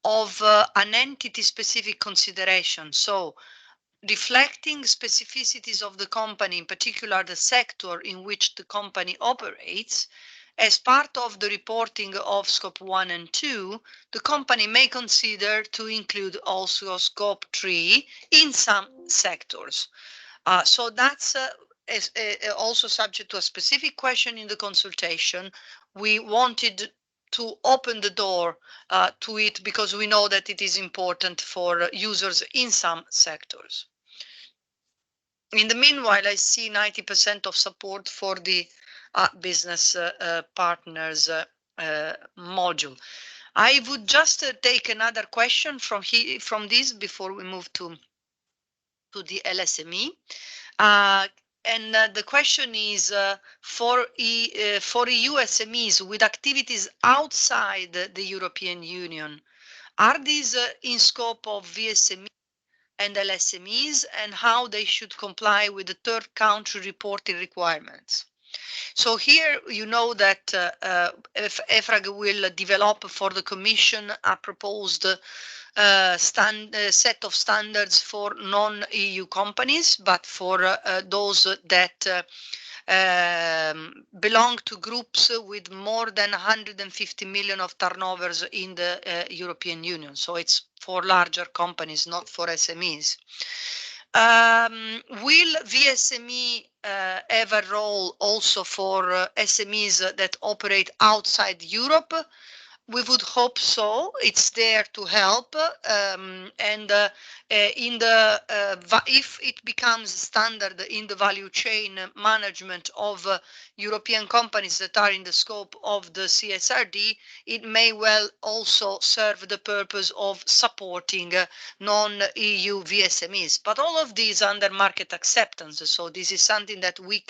of an entity-specific consideration. So, reflecting specificities of the company, in particular the sector in which the company operates, as part of the reporting of scope 1 and 2, the company may consider to include also scope 3 in some sectors. So that's also subject to a specific question in the consultation. We wanted to open the door to it because we know that it is important for users in some sectors. In the meanwhile, I see 90% of support for the business partners module. I would just take another question from this before we move to the LSME. And the question is for EU SMEs with activities outside the European Union, are these in scope of VSME and LSMEs, and how they should comply with the third country reporting requirements? So here you know that EFRAG will develop for the Commission a proposed set of standards for non-EU companies, but for those that belong to groups with more than 150 million of turnovers in the European Union. So it's for larger companies, not for SMEs. Will VSME have a role also for SMEs that operate outside Europe? We would hope so. It's there to help, and if it becomes standard in the value chain management of European companies that are in the scope of the CSRD, it may well also serve the purpose of supporting non-EU VSMEs. But all of these under market acceptance. So this is something that we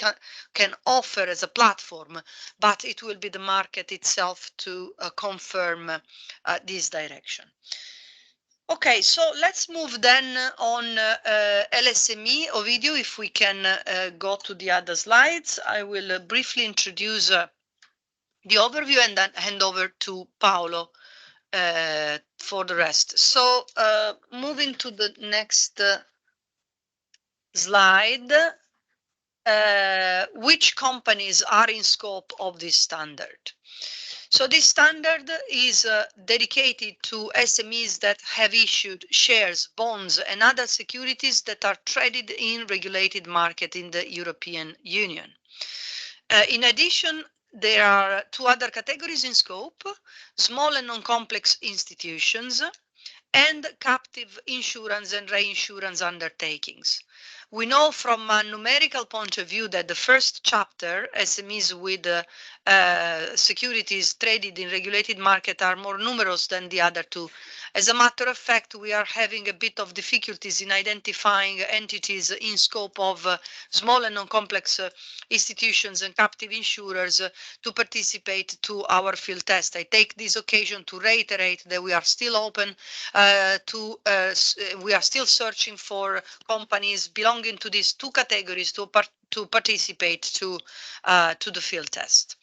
can offer as a platform, but it will be the market itself to confirm this direction. Okay, so let's move then on LSME. Ovidio, if we can go to the other slides, I will briefly introduce the overview and then hand over to Paolo for the rest. So moving to the next slide, which companies are in scope of this standard? So this standard is dedicated to SMEs that have issued shares, bonds, and other securities that are traded in regulated market in the European Union. In addition, there are two other categories in scope: small and non-complex institutions and captive insurance and reinsurance undertakings. We know from a numerical point of view that the first chapter, SMEs with securities traded in regulated market, are more numerous than the other two. As a matter of fact, we are having a bit of difficulties in identifying entities in scope of small and non-complex institutions and captive insurers to participate to our field test. I take this occasion to reiterate that we are still open we are still searching for companies belonging to these two categories to participate to the field test.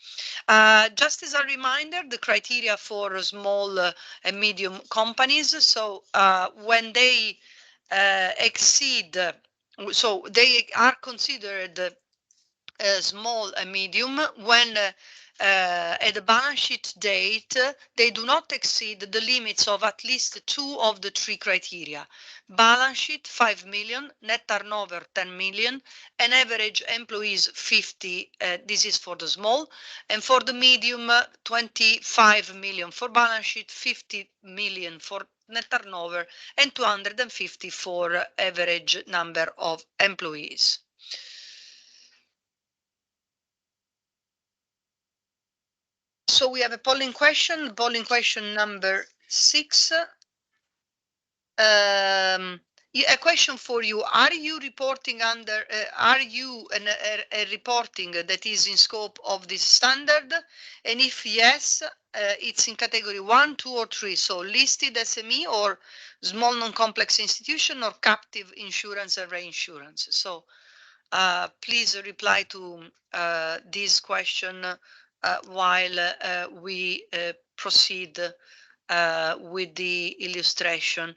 Just as a reminder, the criteria for small and medium companies. So when they exceed, so they are considered small and medium when at the balance sheet date, they do not exceed the limits of at least two of the three criteria. Balance sheet 5 million, net turnover 10 million, and average employees 50. This is for the small. And for the medium, 25 million for balance sheet, 50 million for net turnover, and 250 for average number of employees. So we have a polling question number 6. A question for you. Are you reporting under, are you a reporting that is in scope of this standard? And if yes, it's in category 1, 2, or 3. So listed SME or small non-complex institution or captive insurance and reinsurance. So please reply to this question while we proceed with the illustration.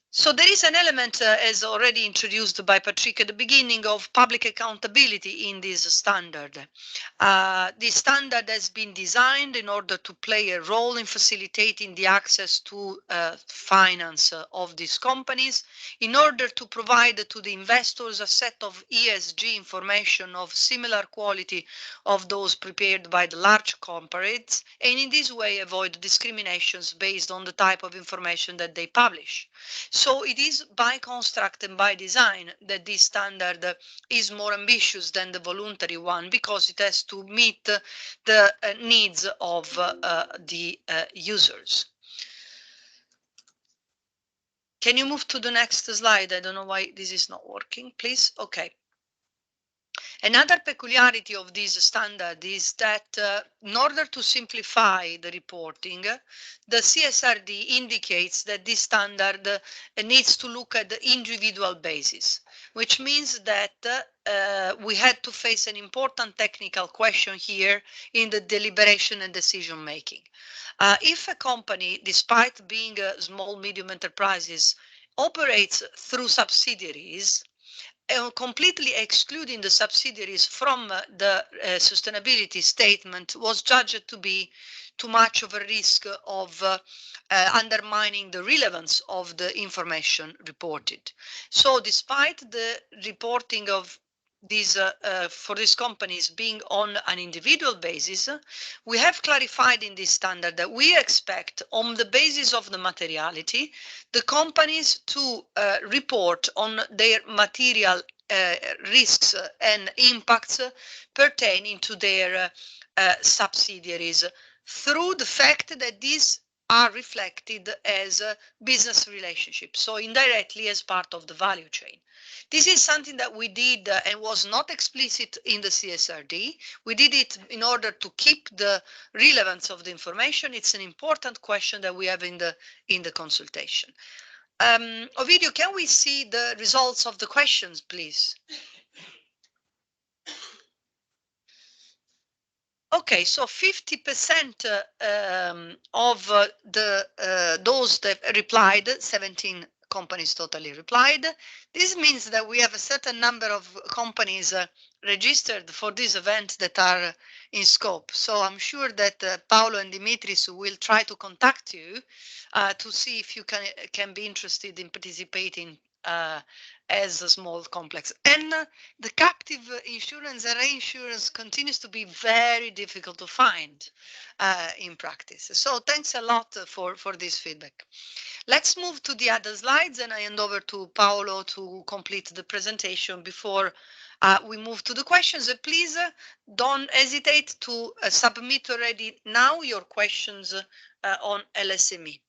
So there is an element, as already introduced by Patrick at the beginning, of public accountability in this standard. This standard has been designed in order to play a role in facilitating the access to finance of these companies, in order to provide to the investors a set of ESG information of similar quality of those prepared by the large corporates, and in this way avoid discriminations based on the type of information that they publish. So it is by construct and by design that this standard is more ambitious than the voluntary one, because it has to meet the needs of the users. Can you move to the next slide? I don't know why this is not working, please. Okay. Another peculiarity of this standard is that in order to simplify the reporting, the CSRD indicates that this standard needs to look at the individual basis, which means that we had to face an important technical question here in the deliberation and decision making. If a company, despite being a small, medium enterprises, operates through subsidiaries, completely excluding the subsidiaries from the sustainability statement was judged to be too much of a risk of undermining the relevance of the information reported. So despite the reporting of these for these companies being on an individual basis, we have clarified in this standard that we expect, on the basis of the materiality, the companies to report on their material risks and impacts pertaining to their subsidiaries, through the fact that these are reflected as business relationships, so indirectly as part of the value chain. This is something that we did and was not explicit in the CSRD. We did it in order to keep the relevance of the information. It's an important question that we have in the consultation. Ovidio, can we see the results of the questions, please? Okay, so 50% of those that replied, 17 companies totally replied. This means that we have a certain number of companies registered for this event that are in scope. So I'm sure that Paolo and Dimitris will try to contact you to see if you can be interested in participating as small complex. And the captive insurance and reinsurance continues to be very difficult to find in practice. So thanks a lot for this feedback. Let's move to the other slides, and I hand over to Paolo to complete the presentation before we move to the questions. Please don't hesitate to submit already now your questions on LSME.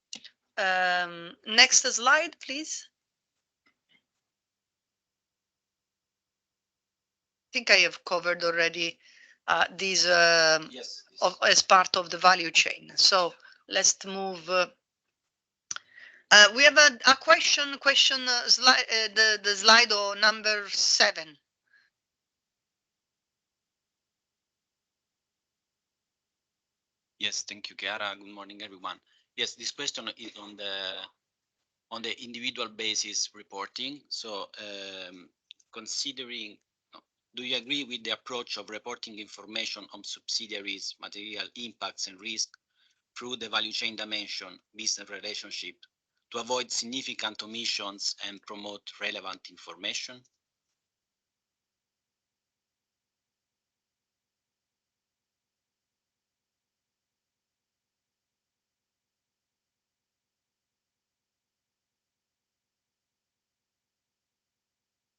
Next slide, please. I think I have covered already these yes. as part of the value chain. So let's move. We have a question slide, the slide on number 7. Yes, thank you, Chiara. Good morning, everyone. Yes, this question is on the individual basis reporting. So considering, do you agree with the approach of reporting information on subsidiaries, material impacts and risk through the value chain dimension, business relationship, to avoid significant omissions and promote relevant information?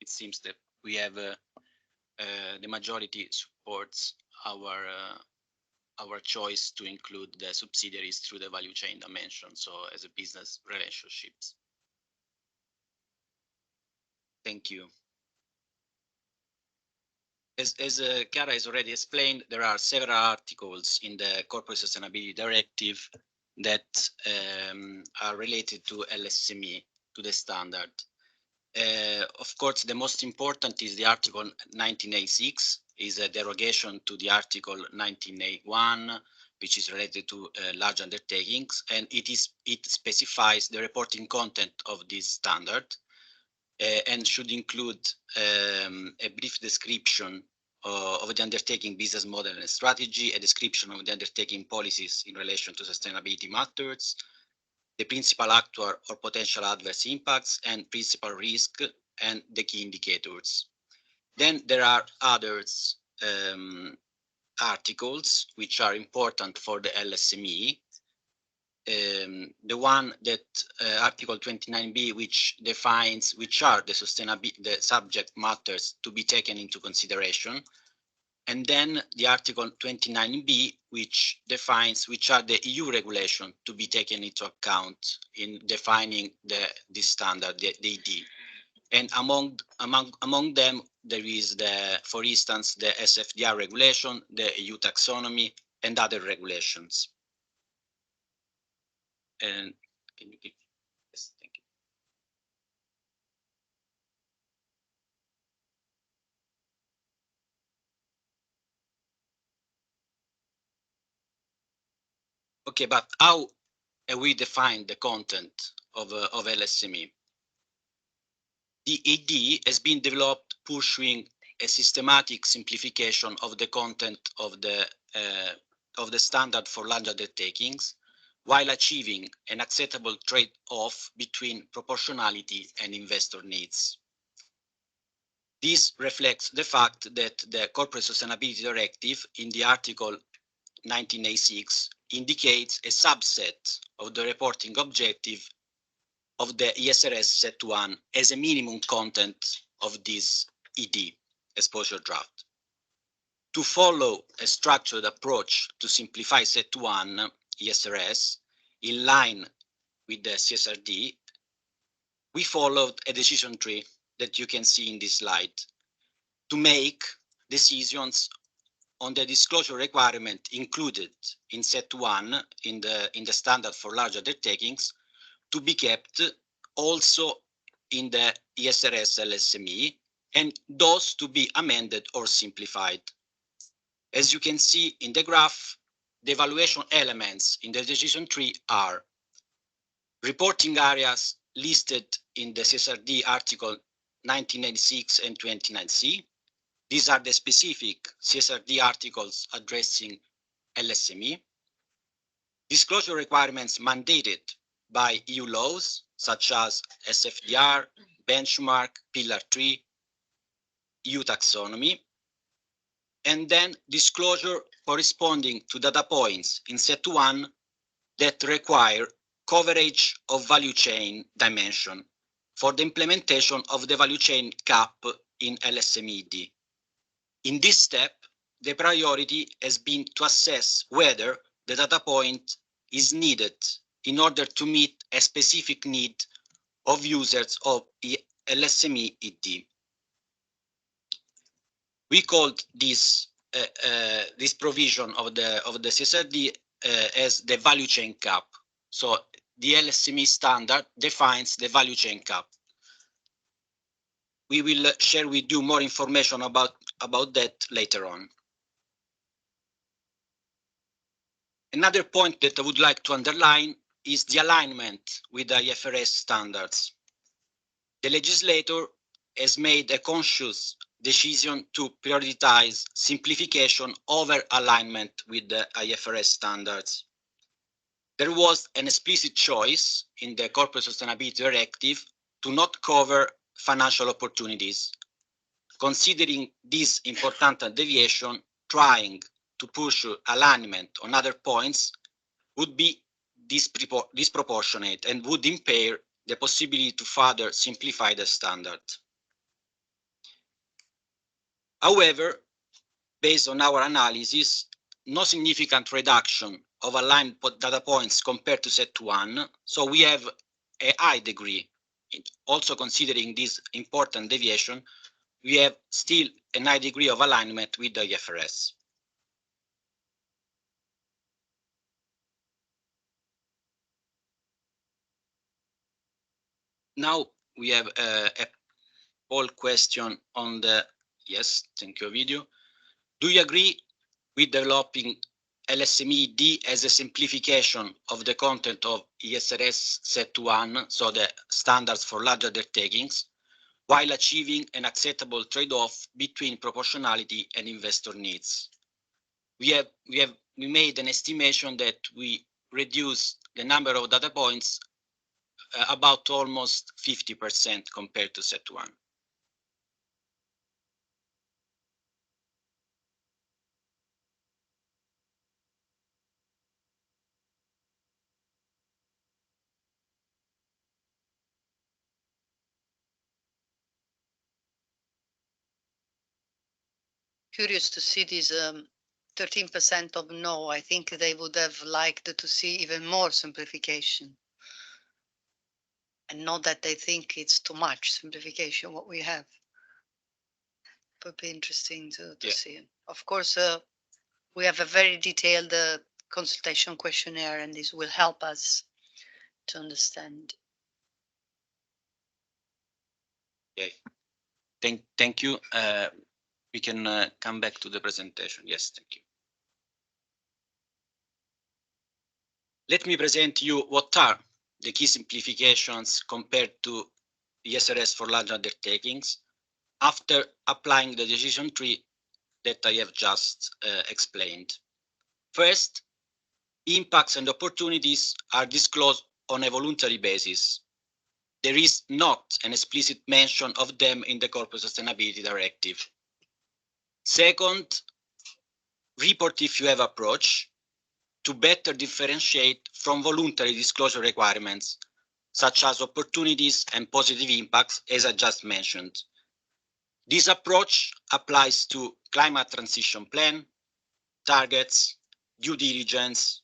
It seems that we have the majority supports our choice to include the subsidiaries through the value chain dimension, so as a business relationships. Thank you. As Chiara has already explained, there are several articles in the Corporate Sustainability Directive that are related to LSME, to the standard. Of course, the most important is the Article 1986, is a derogation to the Article 1981, which is related to large undertakings, and it specifies the reporting content of this standard and should include a brief description of the undertaking business model and strategy, a description of the undertaking policies in relation to sustainability matters, the principal actor or potential adverse impacts and principal risk, and the key indicators. Then there are others articles which are important for the LSME. The one that Article 29B, which defines which are the subject matters to be taken into consideration. And then the Article 29B, which defines which are the EU regulations to be taken into account in defining this standard, the ED. And among them, there is for instance, the SFDR regulation, the EU taxonomy, and other regulations. And can you keep, yes, thank you. Okay, but how we define the content of LSME? The ED has been developed pursuing a systematic simplification of the content of the standard for large undertakings, while achieving an acceptable trade-off between proportionality and investor needs. This reflects the fact that the Corporate Sustainability Directive in the Article 1986 indicates a subset of the reporting objective of the ESRS set 1 as a minimum content of this ED exposure draft. To follow a structured approach to simplify set 1 ESRS in line with the CSRD, we followed a decision tree that you can see in this slide to make decisions on the disclosure requirement included in set 1 in the standard for large undertakings to be kept also in the ESRS LSME, and those to be amended or simplified. As you can see in the graph, the evaluation elements in the decision tree are reporting areas listed in the CSRD Article 1986 and 29C. These are the specific CSRD articles addressing LSME. Disclosure requirements mandated by EU laws, such as SFDR, benchmark, pillar 3, EU taxonomy, and then disclosure corresponding to data points in set 1 that require coverage of value chain dimension for the implementation of the value chain cap in LSME ED. In this step, the priority has been to assess whether the data point is needed in order to meet a specific need of users of LSME ED. We called this provision of the CSRD as the value chain cap. So the LSME standard defines the value chain cap. We will share with you more information about that later on. Another point that I would like to underline is the alignment with the ESRS standards. The legislator has made a conscious decision to prioritize simplification over alignment with the IFRS standards. There was an explicit choice in the Corporate Sustainability Directive to not cover financial opportunities. Considering this important deviation, trying to push alignment on other points would be disproportionate and would impair the possibility to further simplify the standard. However, based on our analysis, no significant reduction of aligned data points compared to set 1, so we have a high degree. Also considering this important deviation, we have still a high degree of alignment with the IFRS. Now we have a poll question on the, yes, thank you, video. Do you agree with developing LSME ED as a simplification of the content of ESRS set 1, so the standards for large undertakings, while achieving an acceptable trade-off between proportionality and investor needs? We made an estimation that we reduced the number of data points about almost 50% compared to set 1. Curious to see this 13% of no. I think they would have liked to see even more simplification. And not that they think it's too much simplification, what we have. Would be interesting to see. Of course, we have a very detailed consultation questionnaire, and this will help us to understand. Okay, thank you. We can come back to the presentation. Yes, thank you. Let me present you what are the key simplifications compared to ESRS for large undertakings after applying the decision tree that I have just explained. First, impacts and opportunities are disclosed on a voluntary basis. There is not an explicit mention of them in the Corporate Sustainability Directive. Second, report if you have approach to better differentiate from voluntary disclosure requirements, such as opportunities and positive impacts, as I just mentioned. This approach applies to climate transition plan, targets, due diligence.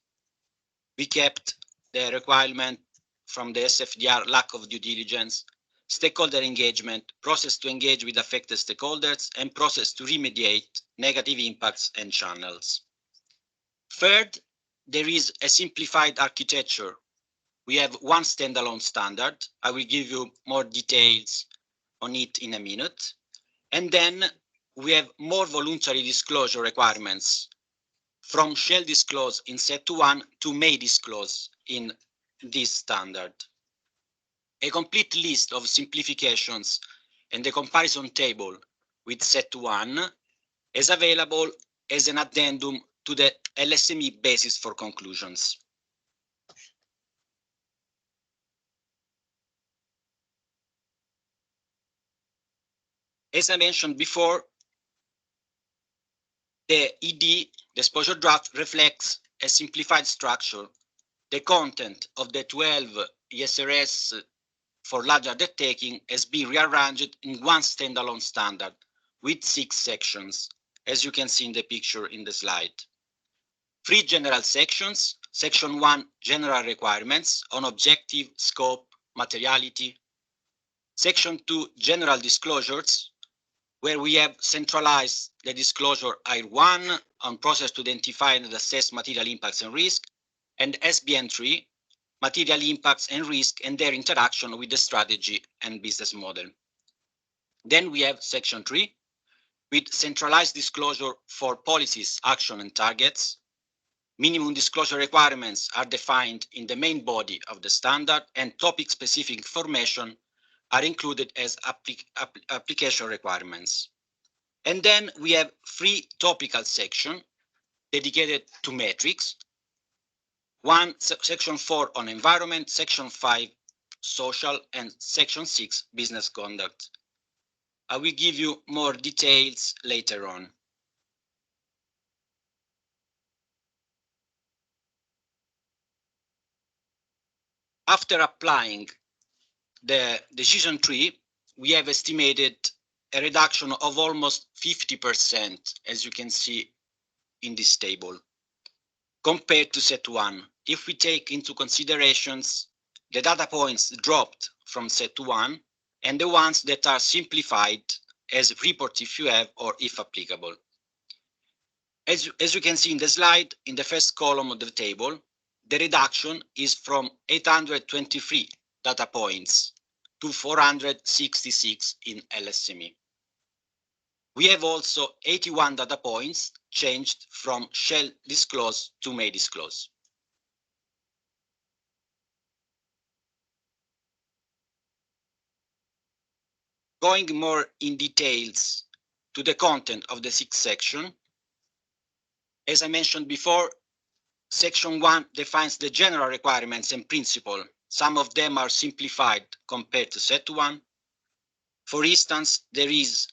We kept the requirement from the SFDR, lack of due diligence, stakeholder engagement, process to engage with affected stakeholders, and process to remediate negative impacts and channels. Third, there is a simplified architecture. We have one standalone standard. I will give you more details on it in a minute. And then we have more voluntary disclosure requirements, from shall disclose in set 1 to may disclose in this standard. A complete list of simplifications and the comparison table with set 1 is available as an addendum to the LSME basis for conclusions. As I mentioned before, the ED, the exposure draft, reflects a simplified structure. The content of the 12 ESRS for large undertaking has been rearranged in one standalone standard with 6 sections, as you can see in the picture in the slide. 3 general sections. Section 1, general requirements on objective, scope, materiality. Section 2, general disclosures, where we have centralized the disclosure I1 on process to identify and assess material impacts and risk, and SBN 3, material impacts and risk and their interaction with the strategy and business model. Then we have section 3, with centralized disclosure for policies, action and targets. Minimum disclosure requirements are defined in the main body of the standard, and topic-specific information are included as application requirements. And then we have 3 topical sections dedicated to metrics. Section 4 on environment, section 5 social, and section 6 business conduct. I will give you more details later on. After applying the decision tree, we have estimated a reduction of almost 50%, as you can see in this table, compared to set 1. If we take into considerations the data points dropped from set 1 and the ones that are simplified as report if you have or if applicable. As you can see in the slide, in the first column of the table, the reduction is from 823 data points to 466 in LSME. We have also 81 data points changed from shall disclose to may disclose. Going more in details to the content of the 6th section, as I mentioned before, section 1 defines the general requirements and principles. Some of them are simplified compared to set 1. For instance, there is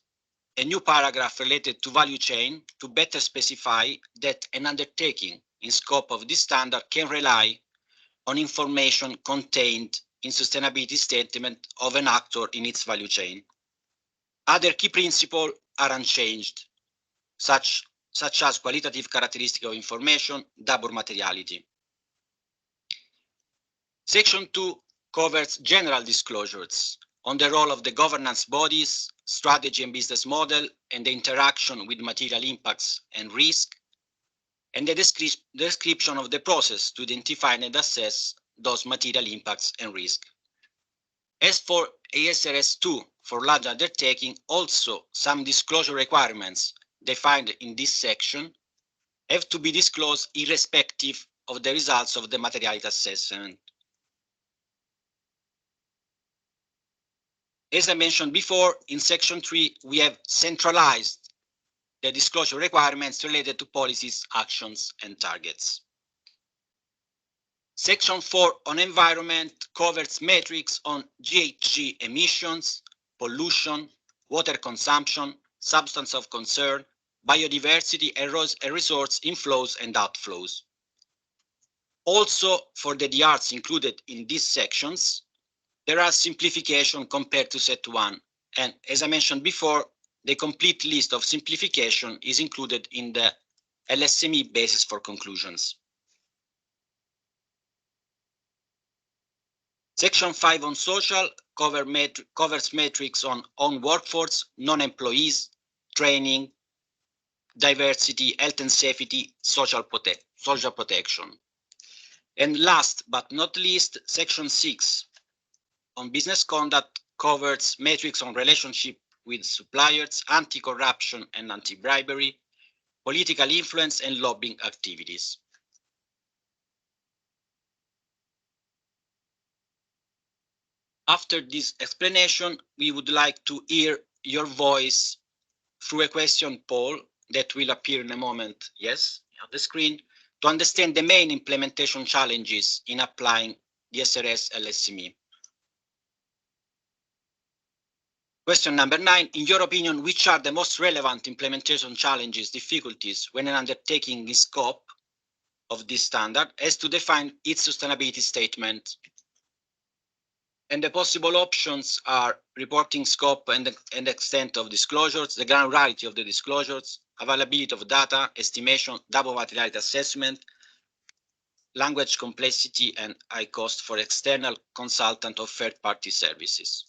a new paragraph related to value chain to better specify that an undertaking in scope of this standard can rely on information contained in sustainability statement of an actor in its value chain. Other key principles are unchanged, such as qualitative characteristic of information, double materiality. Section 2 covers general disclosures on the role of the governance bodies, strategy and business model, and the interaction with material impacts and risk, and the description of the process to identify and assess those material impacts and risk. As for ESRS 2 for large undertaking, also some disclosure requirements defined in this section have to be disclosed irrespective of the results of the materiality assessment. As I mentioned before, in section 3, we have centralized the disclosure requirements related to policies, actions, and targets. Section 4 on environment covers metrics on GHG emissions, pollution, water consumption, substance of concern, biodiversity, and resource inflows and outflows. Also, for the DRs included in these sections, there are simplifications compared to set 1. And as I mentioned before, the complete list of simplification is included in the LSME basis for conclusions. Section 5 on social covers metrics on workforce, non-employees, training, diversity, health and safety, social protection. And last but not least, section 6 on business conduct covers metrics on relationship with suppliers, anti-corruption and anti-bribery, political influence and lobbying activities. After this explanation, we would like to hear your voice through a question poll that will appear in a moment, yes, on the screen, to understand the main implementation challenges in applying the ESRS LSME. Question number 9, in your opinion, which are the most relevant implementation challenges, difficulties when an undertaking in scope of this standard has to define its sustainability statement? And the possible options are reporting scope and extent of disclosures, the granularity of the disclosures, availability of data, estimation, double materiality assessment, language complexity, and high cost for external consultant or third-party services.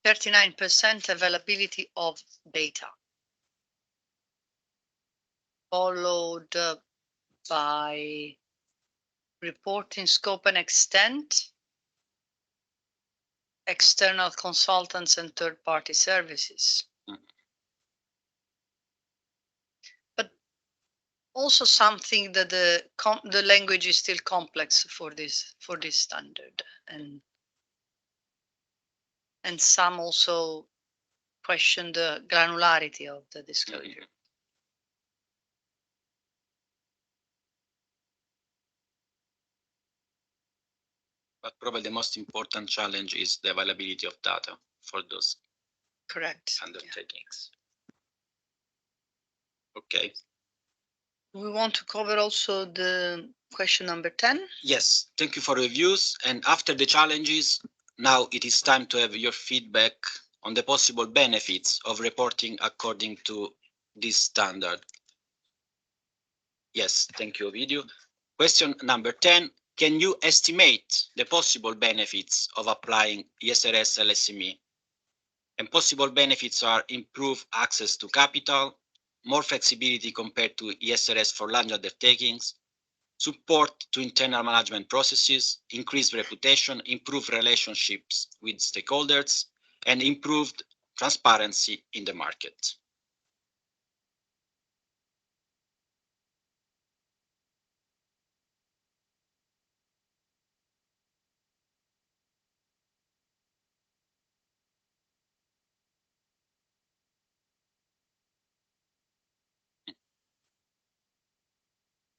%39 availability of data, followed by reporting scope and extent, external consultants and third-party services. But also something that the language is still complex for this standard, and some also question the granularity of the disclosure. But probably the most important challenge is the availability of data for those Correct. undertakings. Yeah. Okay. We want to cover also the question number 10. Yes, thank you for your views. And after the challenges, now it is time to have your feedback on the possible benefits of reporting according to this standard. Yes, thank you, Ovidio. Question number 10. Can you estimate the possible benefits of applying ESRS LSME? And possible benefits are improved access to capital, more flexibility compared to ESRS for large undertakings, support to internal management processes, increased reputation, improved relationships with stakeholders, and improved transparency in the market.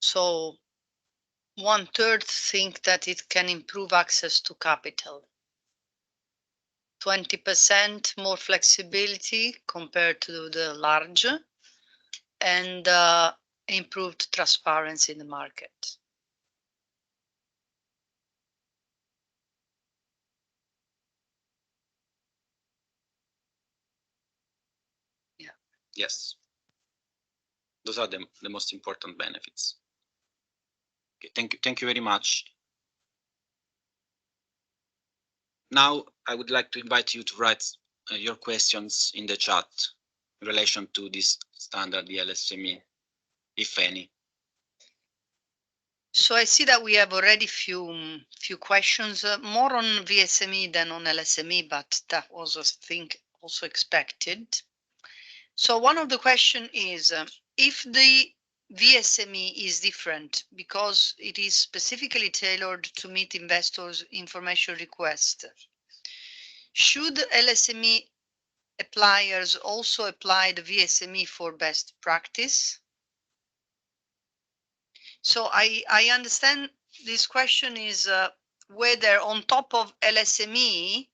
So 1/3 think that it can improve access to capital. 20% more flexibility compared to the large, and improved transparency in the market. Yeah. Yes. Those are the most important benefits. Okay, thank you very much. Now, I would like to invite you to write your questions in the chat in relation to this standard, the LSME, if any. So I see that we have already few questions, more on VSME than on LSME, but that was, I think, also expected. So one of the question is, if the VSME is different because it is specifically tailored to meet investors' information request, should LSME appliers also apply the VSME for best practice? So I understand this question is whether on top of LSME,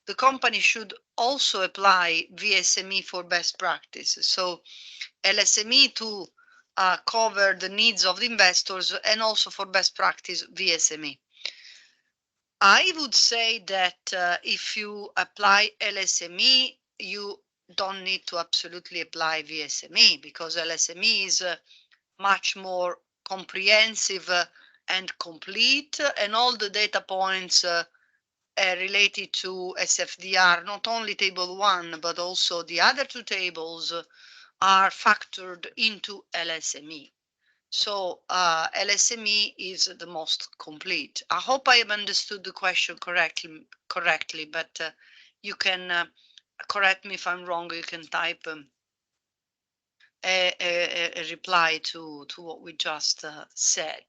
the company should also apply VSME for best practices. So LSME to cover the needs of the investors, and also for best practice VSME. I would say that if you apply LSME, you don't need to absolutely apply VSME, because LSME is much more comprehensive and complete, and all the data points related to SFDR, not only table 1, but also the other 2 tables are factored into LSME. So LSME is the most complete. I hope I have understood the question correctly, but you can correct me if I'm wrong. You can type a reply to what we just said.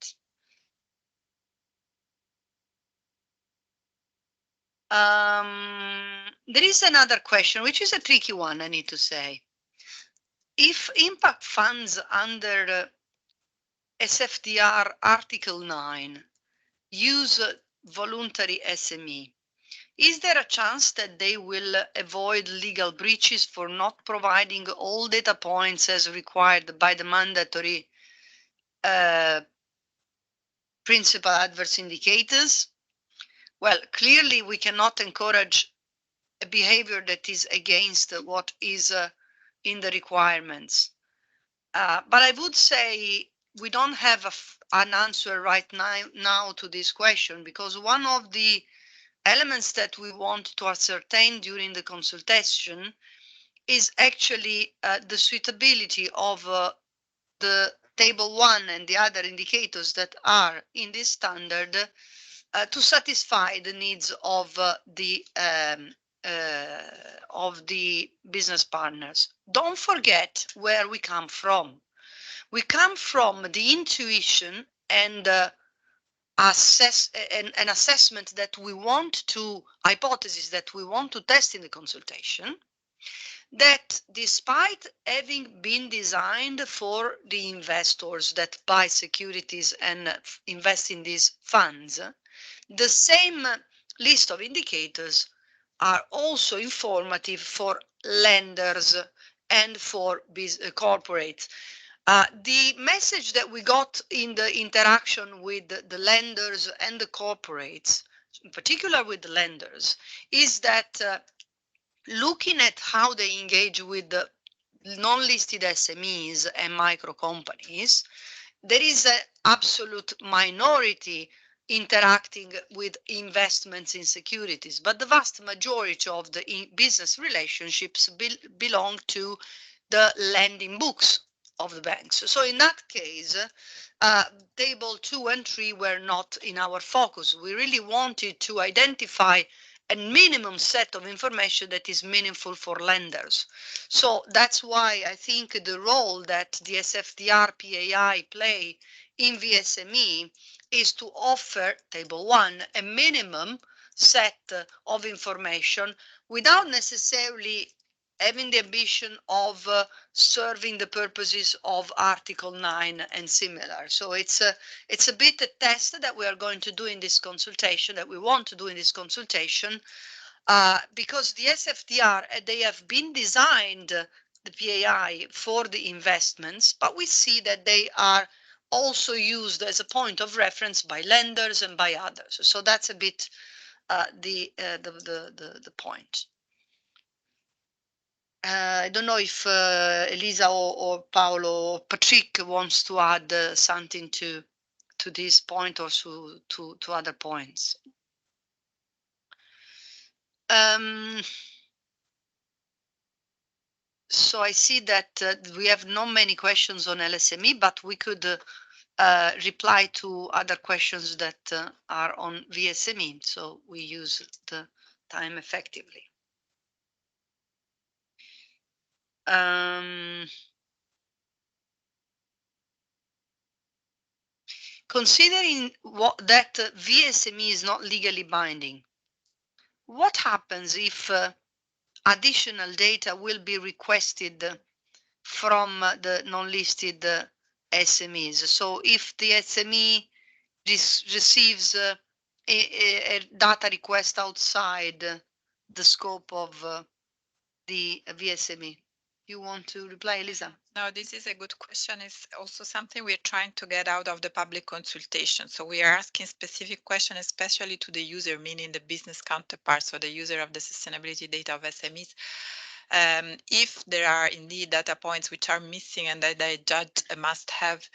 There is another question, which is a tricky one, I need to say. If impact funds under SFDR Article 9 use voluntary SME, is there a chance that they will avoid legal breaches for not providing all data points as required by the mandatory principal adverse indicators? Well, clearly we cannot encourage a behavior that is against what is in the requirements. But I would say we don't have an answer right now to this question, because one of the elements that we want to ascertain during the consultation is actually the suitability of the table 1 and the other indicators that are in this standard to satisfy the needs of the business partners. Don't forget where we come from. We come from the intuition and an assessment that we want to, hypothesis that we want to test in the consultation, that despite having been designed for the investors that buy securities and invest in these funds, the same list of indicators are also informative for lenders and for corporates. The message that we got in the interaction with the lenders and the corporates, in particular with the lenders, is that looking at how they engage with the non-listed SMEs and micro companies, there is an absolute minority interacting with investments in securities, but the vast majority of the business relationships belong to the lending books of the banks. So in that case, table 2 and 3 were not in our focus. We really wanted to identify a minimum set of information that is meaningful for lenders. So that's why I think the role that the SFDR PAI play in VSME is to offer table 1 a minimum set of information without necessarily having the ambition of serving the purposes of Article 9 and similar. So it's a bit a test that we are going to do in this consultation, that we want to do in this consultation, because the SFDR, they have been designed, the PAI, for the investments, but we see that they are also used as a point of reference by lenders and by others. So that's a bit the point. I don't know if Elisa or Paolo or Patrick wants to add something to this point or to other points. So I see that we have not many questions on LSME, but we could reply to other questions that are on VSME. So we use the time effectively. Considering that VSME is not legally binding, what happens if additional data will be requested from the non-listed SMEs? So if the SME receives a data request outside the scope of the VSME. You want to reply, Elisa? No, this is a good question. It's also something we're trying to get out of the public consultation. So we are asking specific questions, especially to the user, meaning the business counterparts, or the user of the sustainability data of SMEs. If there are indeed data points which are missing and that the judge must have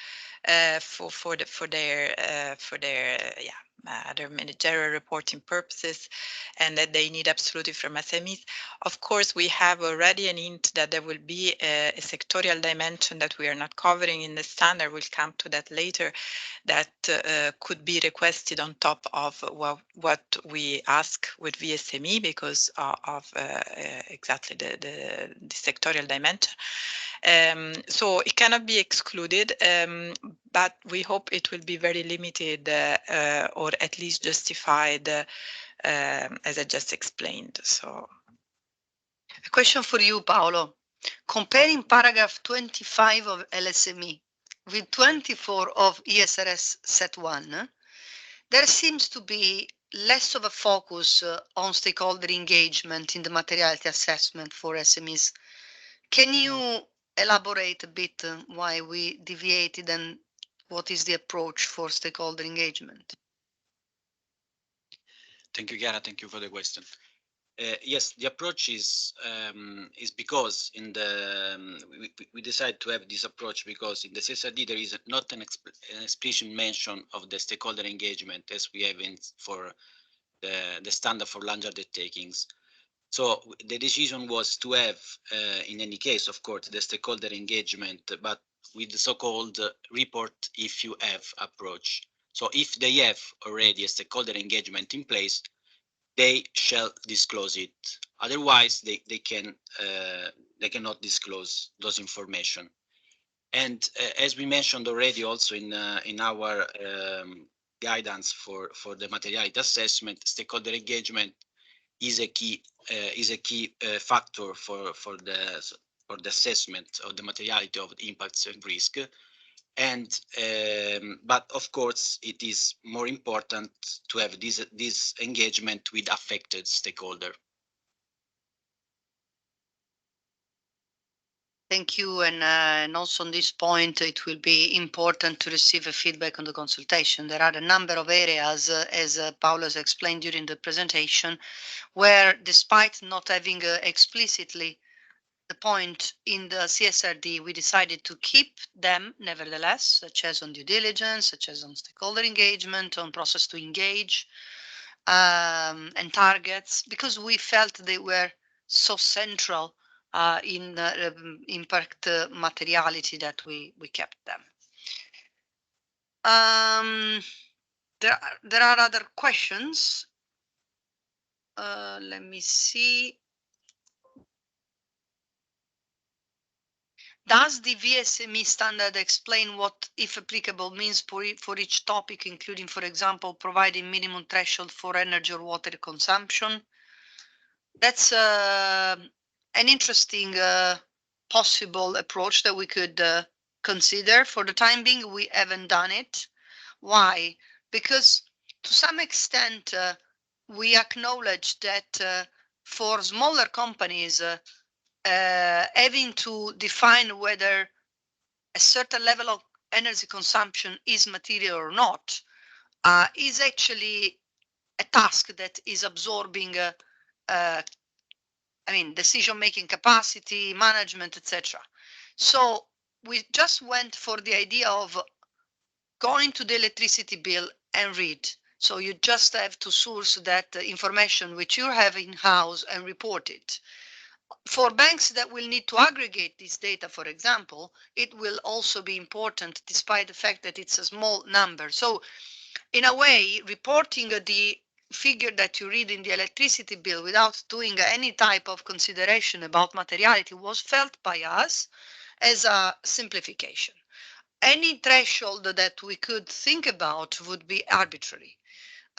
for their other managerial reporting purposes, and that they need absolutely from SMEs. Of course, we have already an hint that there will be a sectorial dimension that we are not covering in the standard. We'll come to that later, that could be requested on top of what we ask with VSME because of exactly the sectorial dimension. So it cannot be excluded, but we hope it will be very limited or at least justified as I just explained. So, a question for you, Paolo. Comparing paragraph 25 of LSME with 24 of ESRS set 1, there seems to be less of a focus on stakeholder engagement in the materiality assessment for SMEs. Can you elaborate a bit why we deviated and what is the approach for stakeholder engagement? Thank you, Chiara. Thank you for the question. Yes, the approach is because in the we decided to have this approach because in the CSRD there is not an explicit mention of the stakeholder engagement as we have for the standard for land undertakings. So the decision was to have, in any case, of course, the stakeholder engagement, but with the so-called report if you have approach. So if they have already a stakeholder engagement in place, they shall disclose it. Otherwise, they cannot disclose those information. And as we mentioned already, also in our guidance for the materiality assessment, stakeholder engagement is a key factor for the assessment of the materiality of the impacts and risk. And but of course, it is more important to have this engagement with affected stakeholder. Thank you. And also on this point, it will be important to receive a feedback on the consultation. There are a number of areas, as Paolo has explained during the presentation, where despite not having explicitly the point in the CSRD, we decided to keep them nevertheless, such as on due diligence, such as on stakeholder engagement, on process to engage, and targets, because we felt they were so central in impact materiality that we kept them. There are other questions. Let me see. Does the VSME standard explain what, if applicable, means for each topic, including, for example, providing minimum threshold for energy or water consumption? That's an interesting possible approach that we could consider. For the time being, we haven't done it. Why? Because to some extent, we acknowledge that for smaller companies, having to define whether a certain level of energy consumption is material or not is actually a task that is absorbing decision-making capacity, management, etc. So we just went for the idea of going to the electricity bill and read. So you just have to source that information which you have in-house and report it. For banks that will need to aggregate this data, for example, it will also be important despite the fact that it's a small number. So in a way, reporting the figure that you read in the electricity bill without doing any type of consideration about materiality was felt by us as a simplification. Any threshold that we could think about would be arbitrary.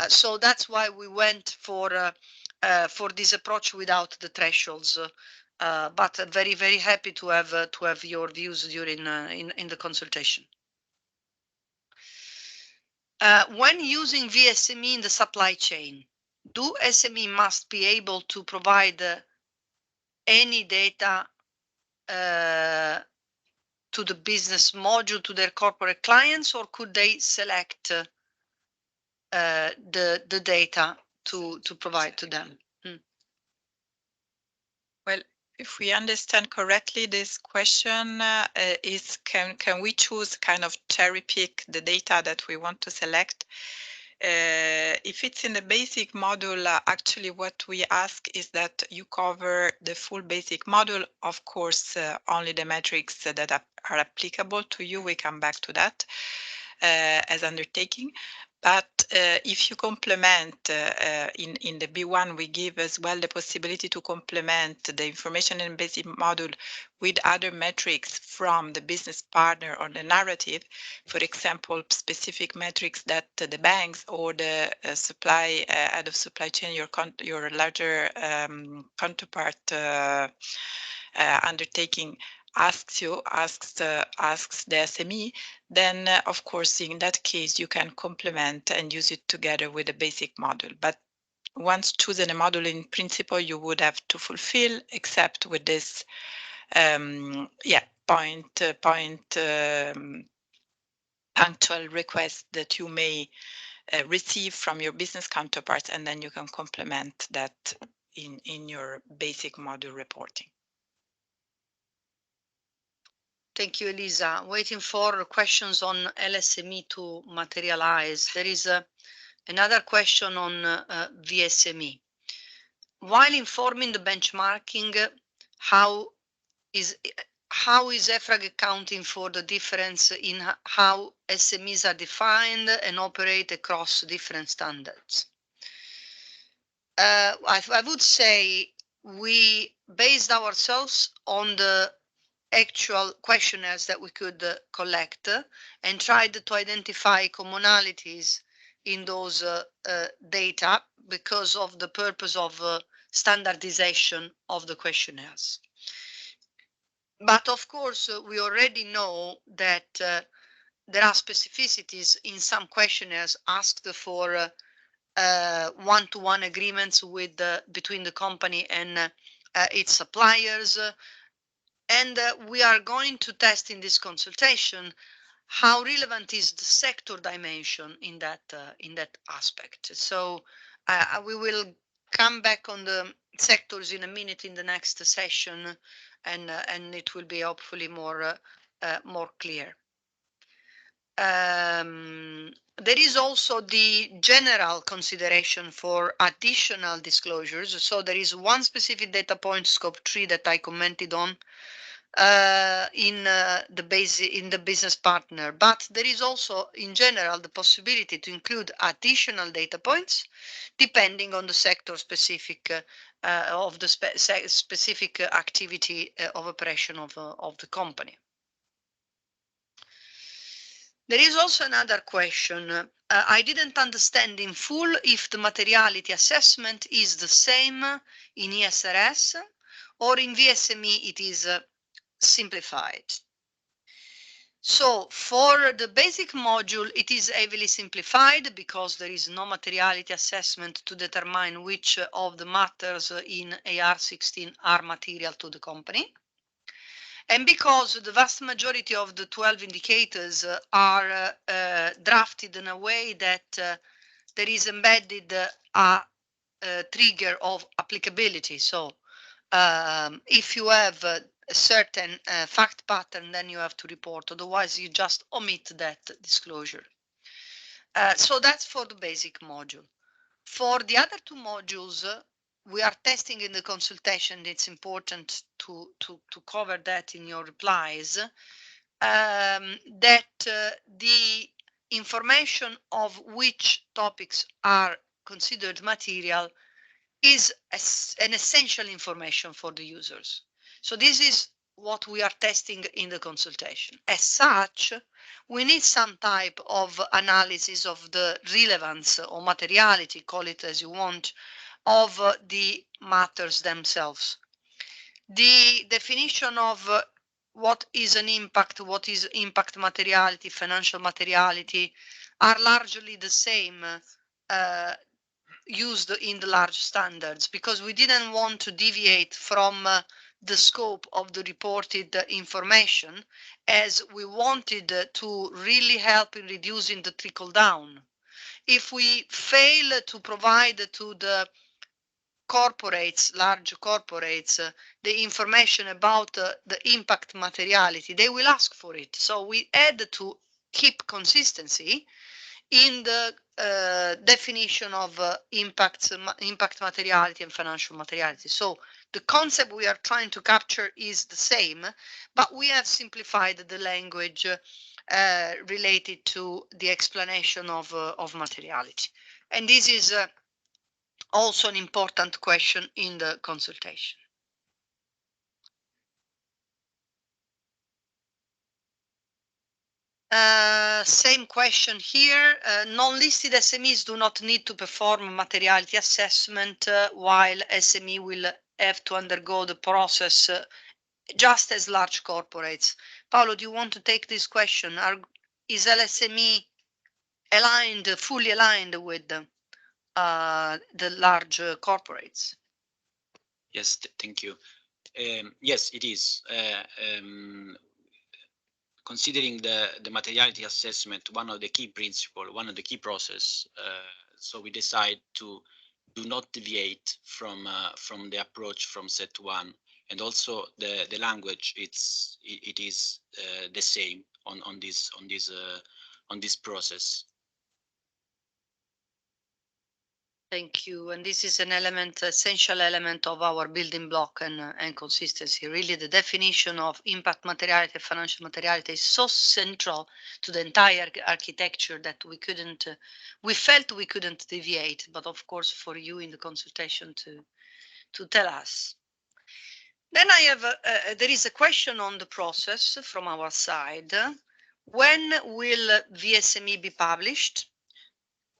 So that's why we went for this approach without the thresholds. But very, very happy to have your views during in the consultation. When using VSME in the supply chain, do SME must be able to provide any data to the business module to their corporate clients, or could they select the data to provide to them? Well, if we understand correctly, this question is can we choose kind of cherry pick the data that we want to select? If it's in the basic module, actually what we ask is that you cover the full basic module. Of course, only the metrics that are applicable to you. We come back to that as undertaking. But if you complement, in the B1, we give as well the possibility to complement the information and basic module with other metrics from the business partner or the narrative. For example, specific metrics that the banks or the head of supply chain, your larger counterpart undertaking asks the SME, then of course in that case you can complement and use it together with the basic module. But once chosen a module, in principle you would have to fulfill, except with this punctual request that you may receive from your business counterparts, and then you can complement that in your basic module reporting. Thank you, Elisa. Waiting for questions on LSME to materialize. There is another question on VSME. While informing the benchmarking, how is EFRAG accounting for the difference in how SMEs are defined and operate across different standards? I would say we based ourselves on the actual questionnaires that we could collect and tried to identify commonalities in those data because of the purpose of standardization of the questionnaires. But of course, we already know that there are specificities in some questionnaires asked for one-to-one agreements with between the company and its suppliers. And we are going to test in this consultation how relevant is the sector dimension in that aspect. So we will come back on the sectors in a minute in the next session, and it will be hopefully more clear. There is also the general consideration for additional disclosures. So there is one specific data point, scope 3, that I commented on in the business partner, but there is also in general the possibility to include additional data points depending on the sector specific of the specific activity of operation of the company. There is also another question. I didn't understand in full if the materiality assessment is the same in ESRS or in VSME it is simplified. So for the basic module, it is heavily simplified because there is no materiality assessment to determine which of the matters in AR16 are material to the company. And because the vast majority of the 12 indicators are drafted in a way that there is embedded a trigger of applicability. So if you have a certain fact pattern, then you have to report. Otherwise, you just omit that disclosure. So that's for the basic module. For the other two modules, we are testing in the consultation. It's important to cover that in your replies, that the information of which topics are considered material is an essential information for the users. So this is what we are testing in the consultation. As such, we need some type of analysis of the relevance or materiality, call it as you want, of the matters themselves. The definition of what is an impact, what is impact materiality, financial materiality, are largely the same used in the large standards, because we didn't want to deviate from the scope of the reported information, as we wanted to really help in reducing the trickle down. If we fail to provide to the corporates, large corporates, the information about the impact materiality, they will ask for it. So we had to keep consistency in the definition of impact materiality and financial materiality. So the concept we are trying to capture is the same, but we have simplified the language related to the explanation of materiality. And this is also an important question in the consultation. Same question here. Non-listed SMEs do not need to perform materiality assessment, while SME will have to undergo the process just as large corporates. Paolo, do you want to take this question? Is LSME aligned, fully aligned with the large corporates? Yes, thank you. Yes, it is. Considering the materiality assessment, one of the key principles, one of the key process, so we decide to do not deviate from the approach from set one, and also the language it is the same on this process. Thank you. And this is an element, essential element of our building block and consistency. Really, the definition of impact materiality and financial materiality is so central to the entire architecture that we felt we couldn't deviate. But of course, for you in the consultation to tell us. Then I have, there is a question on the process from our side. When will VSME be published?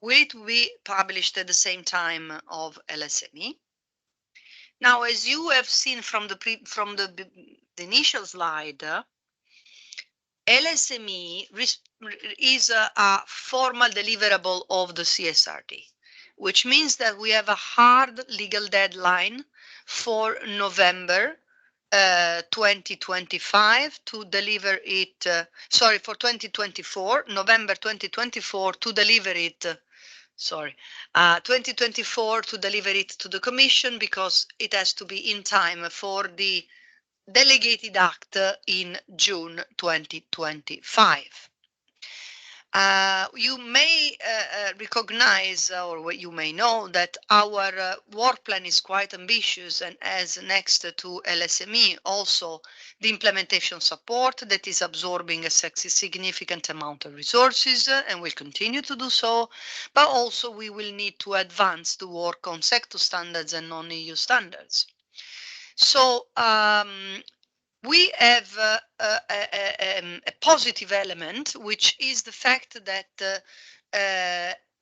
Will it be published at the same time of LSME? Now, as you have seen from the initial slide, LSME is a formal deliverable of the CSRD, which means that we have a hard legal deadline for November 2025 to deliver it, for 2024, November 2024 to deliver it 2024 to deliver it to the Commission, because it has to be in time for the delegated act in June 2025. You may recognize, or what you may know, that our work plan is quite ambitious and has next to LSME also the implementation support that is absorbing a significant amount of resources and will continue to do so, but also we will need to advance the work on sector standards and non-EU standards. So we have a positive element, which is the fact that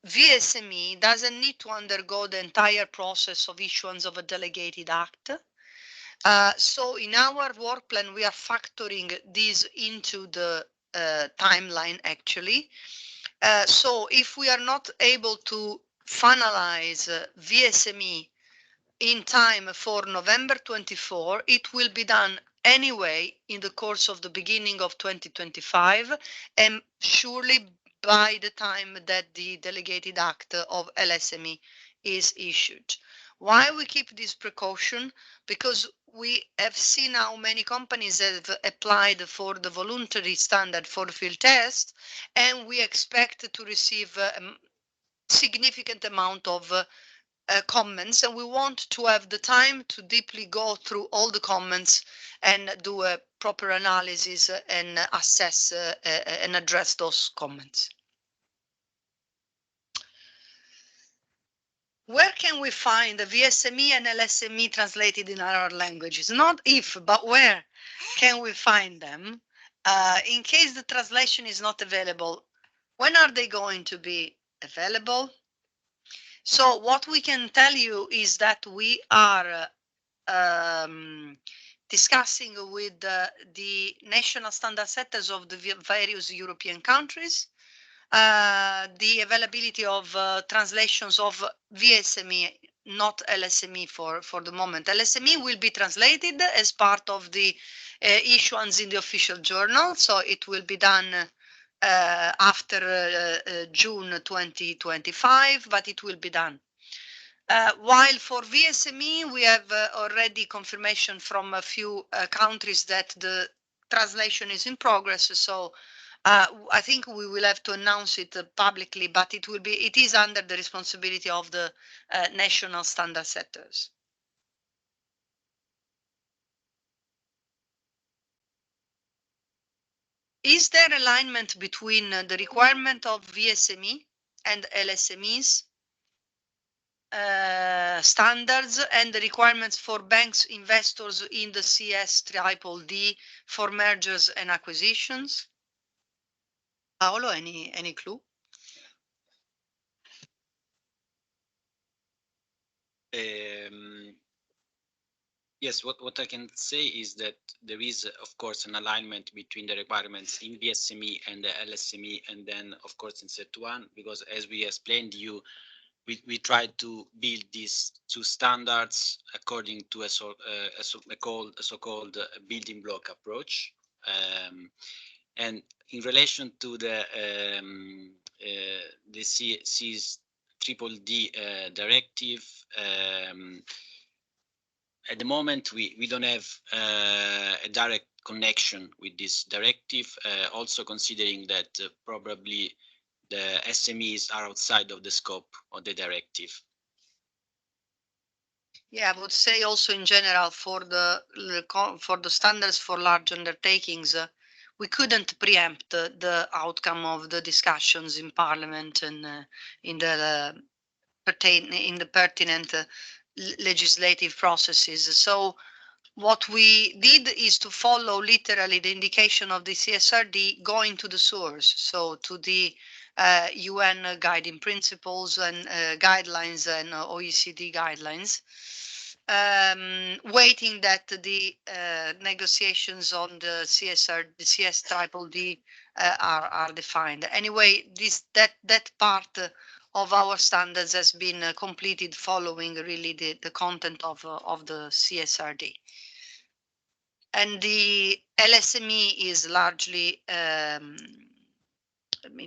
VSME doesn't need to undergo the entire process of issuance of a delegated act. So in our work plan, we are factoring this into the timeline, actually. So if we are not able to finalize VSME in time for November 24, it will be done anyway in the course of the beginning of 2025, and surely by the time that the delegated act of LSME is issued. Why we keep this precaution? Because we have seen how many companies have applied for the voluntary standard for the field test, and we expect to receive a significant amount of comments, and we want to have the time to deeply go through all the comments and do a proper analysis and assess and address those comments. Where can we find the VSME and LSME translated in our languages? Not if, but where can we find them? In case the translation is not available, when are they going to be available? So what we can tell you is that we are discussing with the national standard setters of the various European countries the availability of translations of VSME, not LSME for the moment. LSME will be translated as part of the issuance in the official journal, so it will be done after June 2025, but it will be done. While for VSME, we have already confirmation from a few countries that the translation is in progress. So I think we will have to announce it publicly, but it is under the responsibility of the national standard setters. Is there alignment between the requirement of VSME and LSMEs standards and the requirements for banks investors in the CS DDD for mergers and acquisitions? Paolo, any clue? Yes, what I can say is that there is, of course, an alignment between the requirements in VSME and the LSME, and then, of course, in set one, because as we explained to you, we tried to build these two standards according to a so-called building block approach. And in relation to the CS DDD directive, at the moment, we don't have a direct connection with this directive, also considering that probably the SMEs are outside of the scope of the directive. Yeah, I would say also in general for the standards for large undertakings, we couldn't preempt the outcome of the discussions in Parliament and in the pertinent legislative processes. So what we did is to follow literally the indication of the CSRD going to the source, so to the UN guiding principles and guidelines and OECD guidelines, waiting that the negotiations on the CS DDD are defined. Anyway, that part of our standards has been completed following really the content of the CSRD. And the LSME is largely,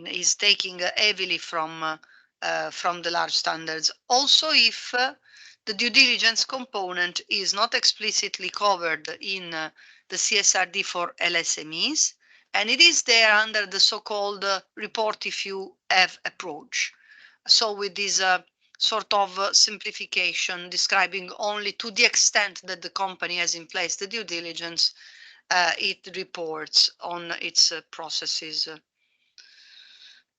is taking heavily from the large standards. Also, if the due diligence component is not explicitly covered in the CSRD for LSMEs, and it is there under the so-called report if you have approach. So with this sort of simplification describing only to the extent that the company has in place the due diligence, it reports on its processes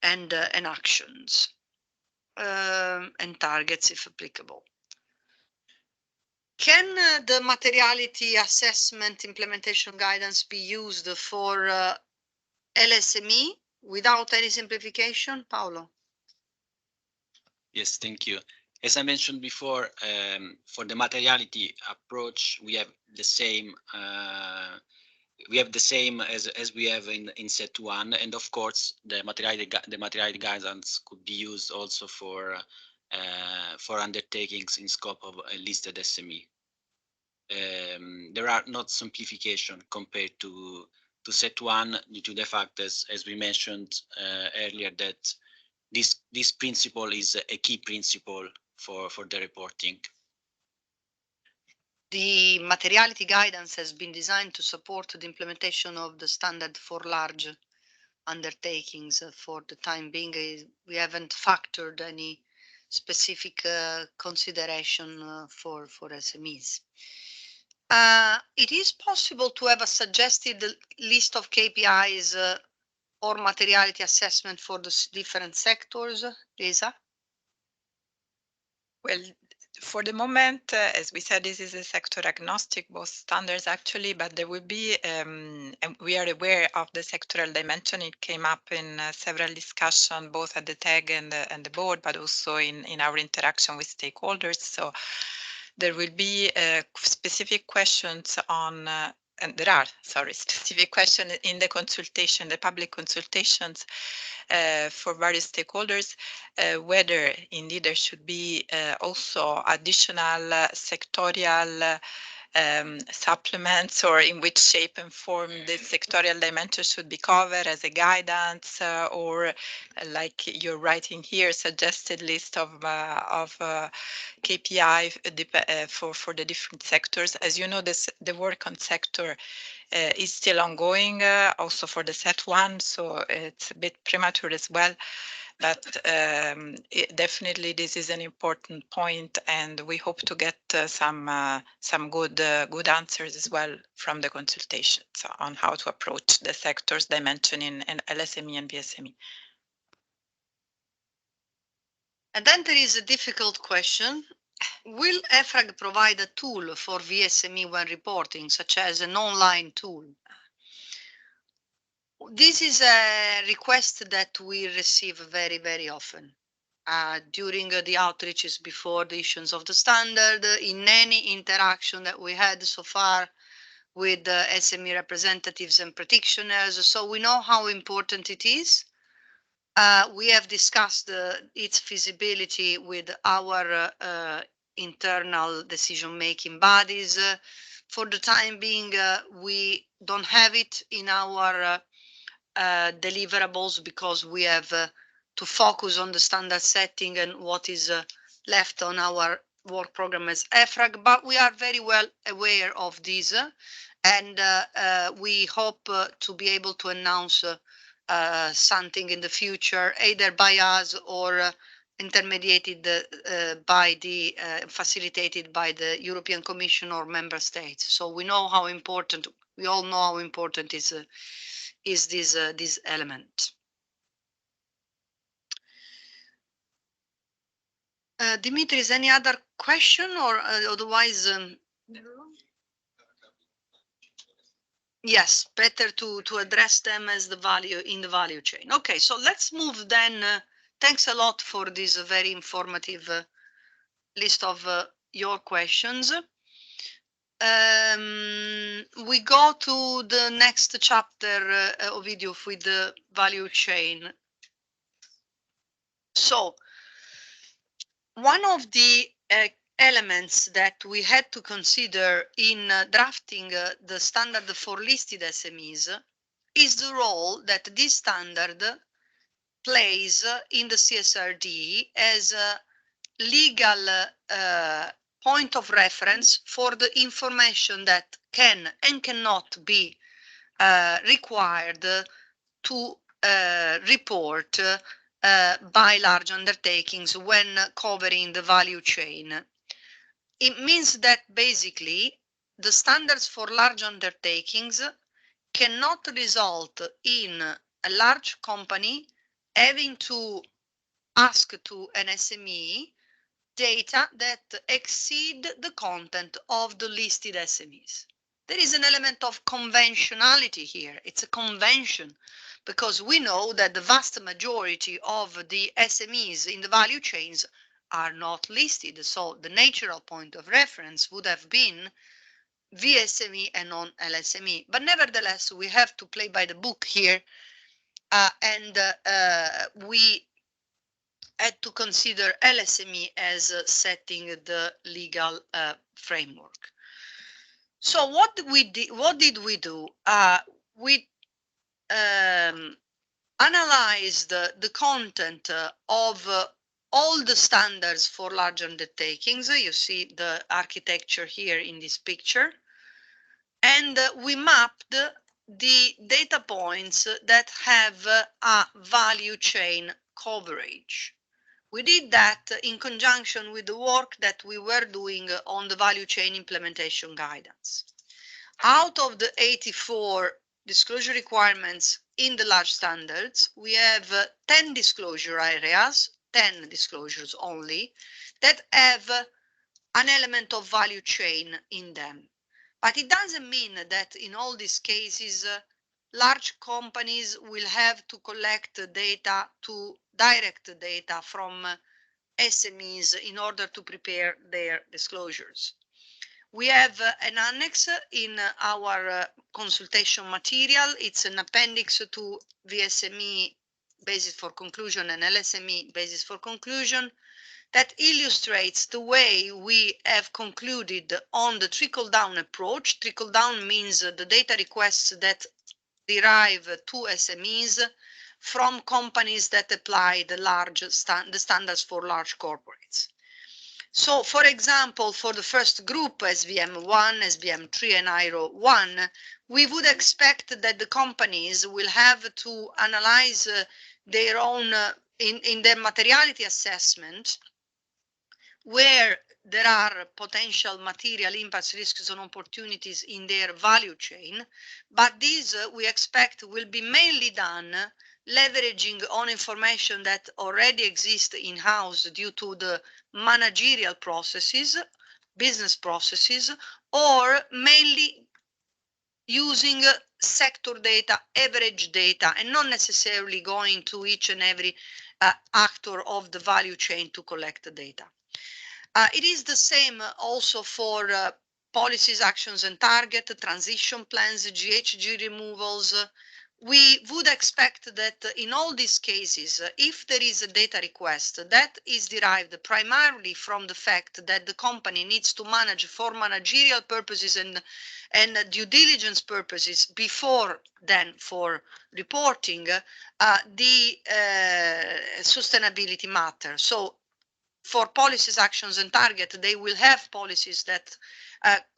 and actions and targets if applicable. Can the materiality assessment implementation guidance be used for LSME without any simplification, Paolo? Yes, thank you. As I mentioned before, for the materiality approach, we have the same as we have in set one, and of course the materiality guidance could be used also for undertakings in scope of a listed SME. There are not simplification compared to set one due to the fact, as we mentioned earlier, that this principle is a key principle for the reporting. The materiality guidance has been designed to support the implementation of the standard for large undertakings. For the time being, we haven't factored any specific consideration for SMEs. It is possible to have a suggested list of KPIs or materiality assessment for the different sectors, Lisa? Well, for the moment, as we said, this is a sector agnostic, both standards actually, but there will be, and we are aware of the sectoral dimension. It came up in several discussions, both at the TAG and the board, but also in our interaction with stakeholders. So there will be specific questions on and there are, specific questions in the consultation, the public consultations for various stakeholders, whether indeed there should be also additional sectorial supplements, or in which shape and form the sectorial dimension should be covered as a guidance, or like you're writing here, suggested list of KPI for the different sectors. As you know, the work on sector is still ongoing, also for the set one, so it's a bit premature as well. But definitely this is an important point, and we hope to get some good answers as well from the consultations on how to approach the sectors dimension in LSME and VSME. And then there is a difficult question. Will EFRAG provide a tool for VSME when reporting, such as an online tool? This is a request that we receive very, very often during the outreaches before the issuance of the standard, in any interaction that we had so far with SME representatives and practitioners. So we know how important it is. We have discussed its feasibility with our internal decision-making bodies. For the time being, we don't have it in our deliverables because we have to focus on the standard setting and what is left on our work program as EFRAG, but we are very well aware of this, and we hope to be able to announce something in the future, either by us or intermediated by the facilitated by the European Commission or member states. So we know how important, we all know how important is this element. Dimitris, any other question, or otherwise? Yes, better to address them as the value in the value chain. Okay, so let's move then. Thanks a lot for this very informative list of your questions. We go to the next chapter, Ovidio, with the value chain. So one of the elements that we had to consider in drafting the standard for listed SMEs is the role that this standard plays in the CSRD as a legal point of reference for the information that can and cannot be required to report by large undertakings when covering the value chain. It means that basically the standards for large undertakings cannot result in a large company having to ask to an SME data that exceed the content of the listed SMEs. There is an element of conventionality here. It's a convention, because we know that the vast majority of the SMEs in the value chains are not listed. So the natural point of reference would have been VSME and non-LSME. But nevertheless, we have to play by the book here, and we had to consider LSME as setting the legal framework. So what did we do? We analyzed the content of all the standards for large undertakings. You see the architecture here in this picture. And we mapped the data points that have a value chain coverage. We did that in conjunction with the work that we were doing on the value chain implementation guidance. Out of the 84 disclosure requirements in the large standards, we have 10 disclosure areas, 10 disclosures only, that have an element of value chain in them. But it doesn't mean that in all these cases, large companies will have to collect data, to direct data from SMEs in order to prepare their disclosures. We have an annex in our consultation material. It's an appendix to VSME basis for conclusion and LSME basis for conclusion that illustrates the way we have concluded on the trickle-down approach. Trickle-down means the data requests that derive to SMEs from companies that apply the standards for large corporates. So, for example, for the first group, SVM1, SVM3, and IRO1, we would expect that the companies will have to analyze their own in their materiality assessment, where there are potential material impacts, risks, and opportunities in their value chain. But these we expect will be mainly done leveraging on information that already exists in-house due to the managerial processes, business processes, or mainly using sector data, average data, and not necessarily going to each and every actor of the value chain to collect the data. It is the same also for policies, actions, and target, transition plans, GHG removals. We would expect that in all these cases, if there is a data request that is derived primarily from the fact that the company needs to manage for managerial purposes and due diligence purposes before then for reporting, the sustainability matter. So for policies, actions, and target, they will have policies that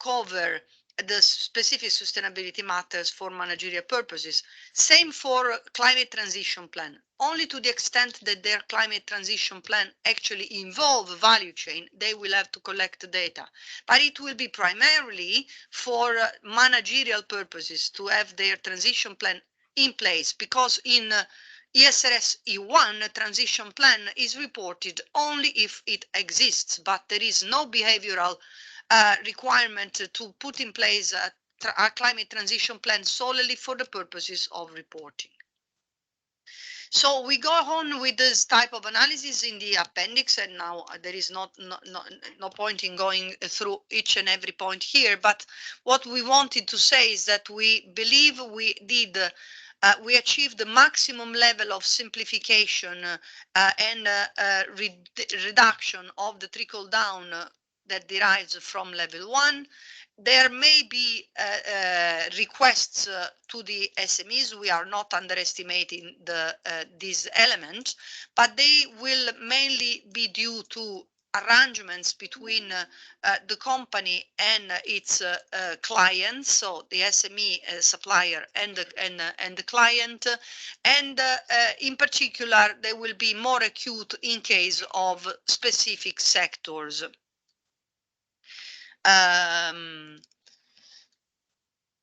cover the specific sustainability matters for managerial purposes. Same for climate transition plan. Only to the extent that their climate transition plan actually involve value chain, they will have to collect data. But it will be primarily for managerial purposes to have their transition plan in place, because in ESRS E1 transition plan is reported only if it exists, but there is no behavioral requirement to put in place a climate transition plan solely for the purposes of reporting. So we go on with this type of analysis in the appendix, and now there is no point in going through each and every point here, but what we wanted to say is that we believe we did we achieved the maximum level of simplification and reduction of the trickle down that derives from level 1. There may be requests to the SMEs. We are not underestimating this element, but they will mainly be due to arrangements between the company and its clients, so the SME supplier and the client, and in particular they will be more acute in case of specific sectors.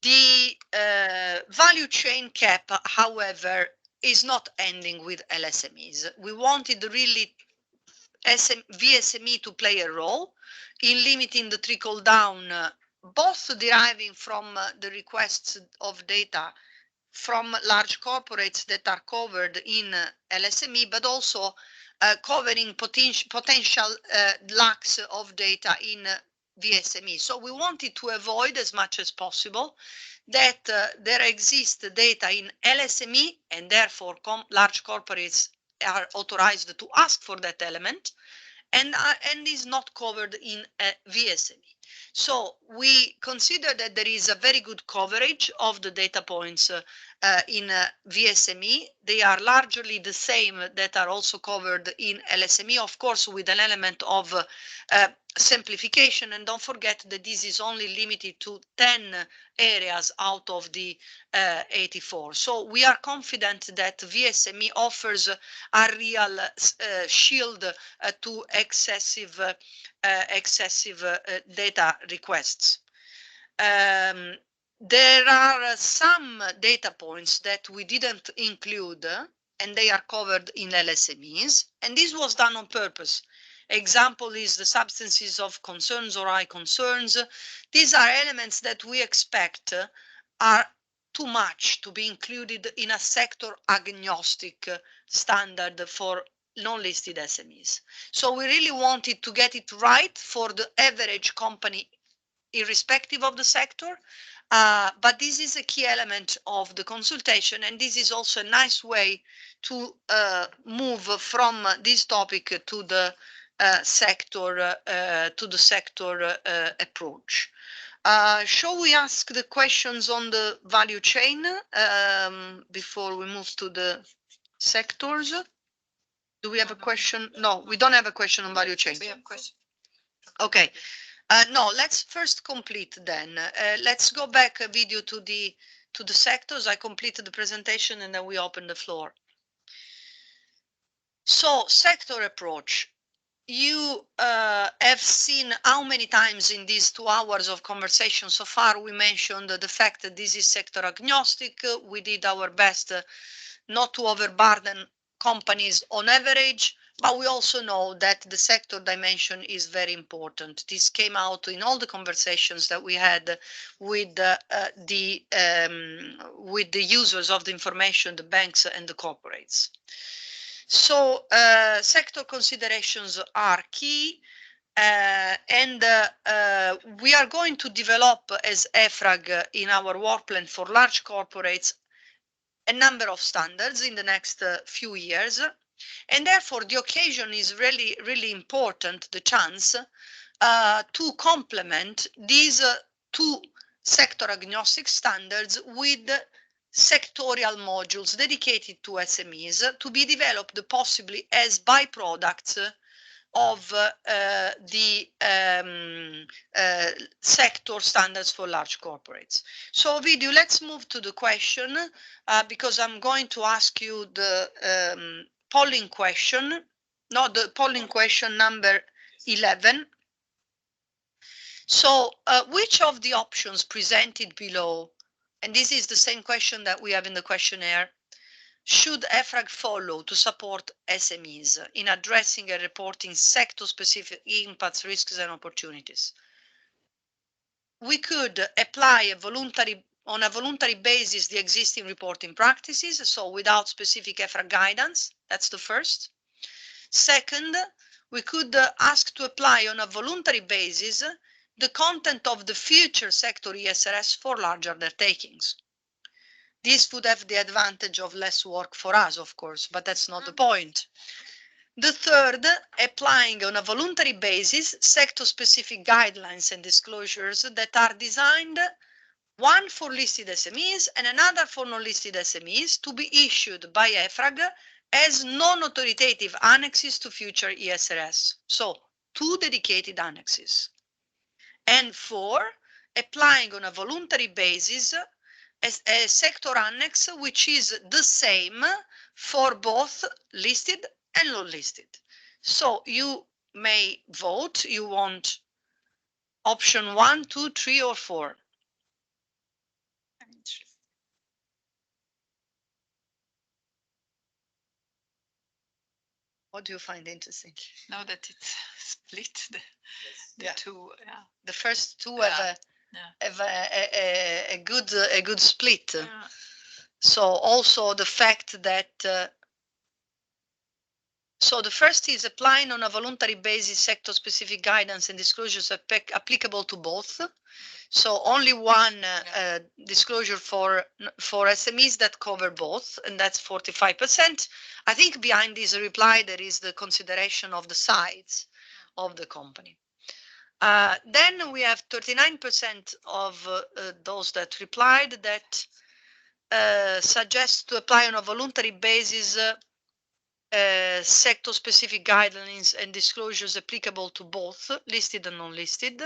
The value chain cap, however, is not ending with LSMEs. We wanted really VSME to play a role in limiting the trickle down, both deriving from the requests of data from large corporates that are covered in LSME, but also covering potential lacks of data in VSME. So we wanted to avoid as much as possible that there exists data in LSME, and therefore large corporates are authorized to ask for that element, and is not covered in VSME. So we consider that there is a very good coverage of the data points in VSME. They are largely the same that are also covered in LSME, of course, with an element of simplification. And don't forget that this is only limited to 10 areas out of the 84. So we are confident that VSME offers a real shield to excessive data requests. There are some data points that we didn't include, and they are covered in LSMEs, and this was done on purpose. Example is the substances of concerns or high concerns. These are elements that we expect are too much to be included in a sector agnostic standard for non-listed SMEs. So we really wanted to get it right for the average company, irrespective of the sector. But this is a key element of the consultation, and this is also a nice way to move from this topic to the sector approach. Shall we ask the questions on the value chain before we move to the sectors? Do we have a question? No, we don't have a question on value chain. We have a question. Okay. No, let's first complete then. Let's go back a video to the sectors. I completed the presentation and then we open the floor. So sector approach. You have seen how many times in these 2 hours of conversation so far we mentioned the fact that this is sector agnostic. We did our best not to overburden companies on average, but we also know that the sector dimension is very important. This came out in all the conversations that we had with the users of the information, the banks and the corporates. So sector considerations are key, and we are going to develop as EFRAG in our work plan for large corporates a number of standards in the next few years. And therefore, the occasion is really, really important, the chance to complement these 2 sector agnostic standards with sectorial modules dedicated to SMEs to be developed possibly as byproducts of the sector standards for large corporates. So Ovidio, let's move to the question because I'm going to ask you the polling question, the polling question number 11. So which of the options presented below, and this is the same question that we have in the questionnaire, should EFRAG follow to support SMEs in addressing and reporting sector-specific impacts, risks, and opportunities? We could apply on a voluntary basis the existing reporting practices, so without specific EFRAG guidance. That's the first. Second, we could ask to apply on a voluntary basis the content of the future sector ESRS for large undertakings. This would have the advantage of less work for us, of course, but that's not the point. The third, applying on a voluntary basis sector-specific guidelines and disclosures that are designed, one for listed SMEs and another for non-listed SMEs, to be issued by EFRAG as non-authoritative annexes to future ESRS. So 2 dedicated annexes. And 4, applying on a voluntary basis as a sector annex, which is the same for both listed and non-listed. So you may vote. You want option 1, 2, 3, or 4? What do you find interesting? Now that it's split, the 2. Yeah. The first 2 have a good split. Yeah. So also the fact that so the first is applying on a voluntary basis sector-specific guidance and disclosures applicable to both. So only one disclosure for SMEs that cover both, and that's 45%. I think behind this reply there is the consideration of the size of the company. Then we have 39% of those that replied that suggest to apply on a voluntary basis sector-specific guidelines and disclosures applicable to both listed and non-listed.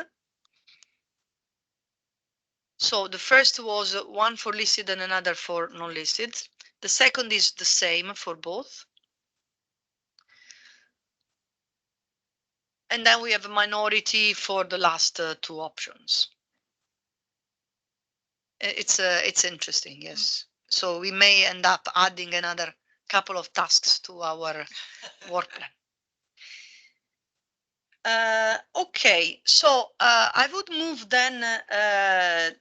So the first was one for listed and another for non-listed. The second is the same for both. And then we have a minority for the last 2 options. It's interesting, yes. So we may end up adding another couple of tasks to our work plan. Okay, so I would move then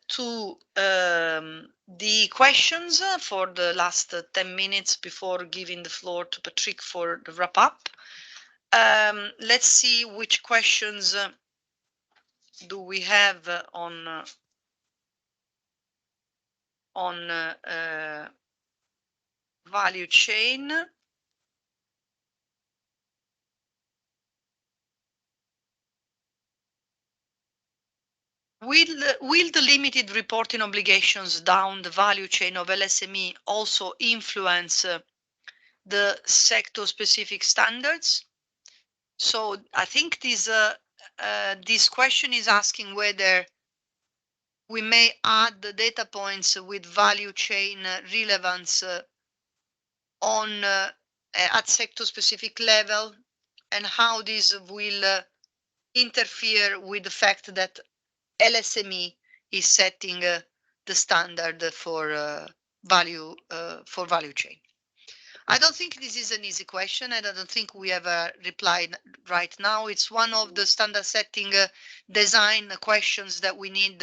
to the questions for the last 10 minutes before giving the floor to Patrick for the wrap up. Let's see which questions do we have on value chain. Will the limited reporting obligations down the value chain of LSME also influence the sector-specific standards? So I think this question is asking whether we may add the data points with value chain relevance on at sector-specific level, and how this will interfere with the fact that LSME is setting the standard for value chain. I don't think this is an easy question, and I don't think we have a reply right now. It's one of the standard setting design questions that we need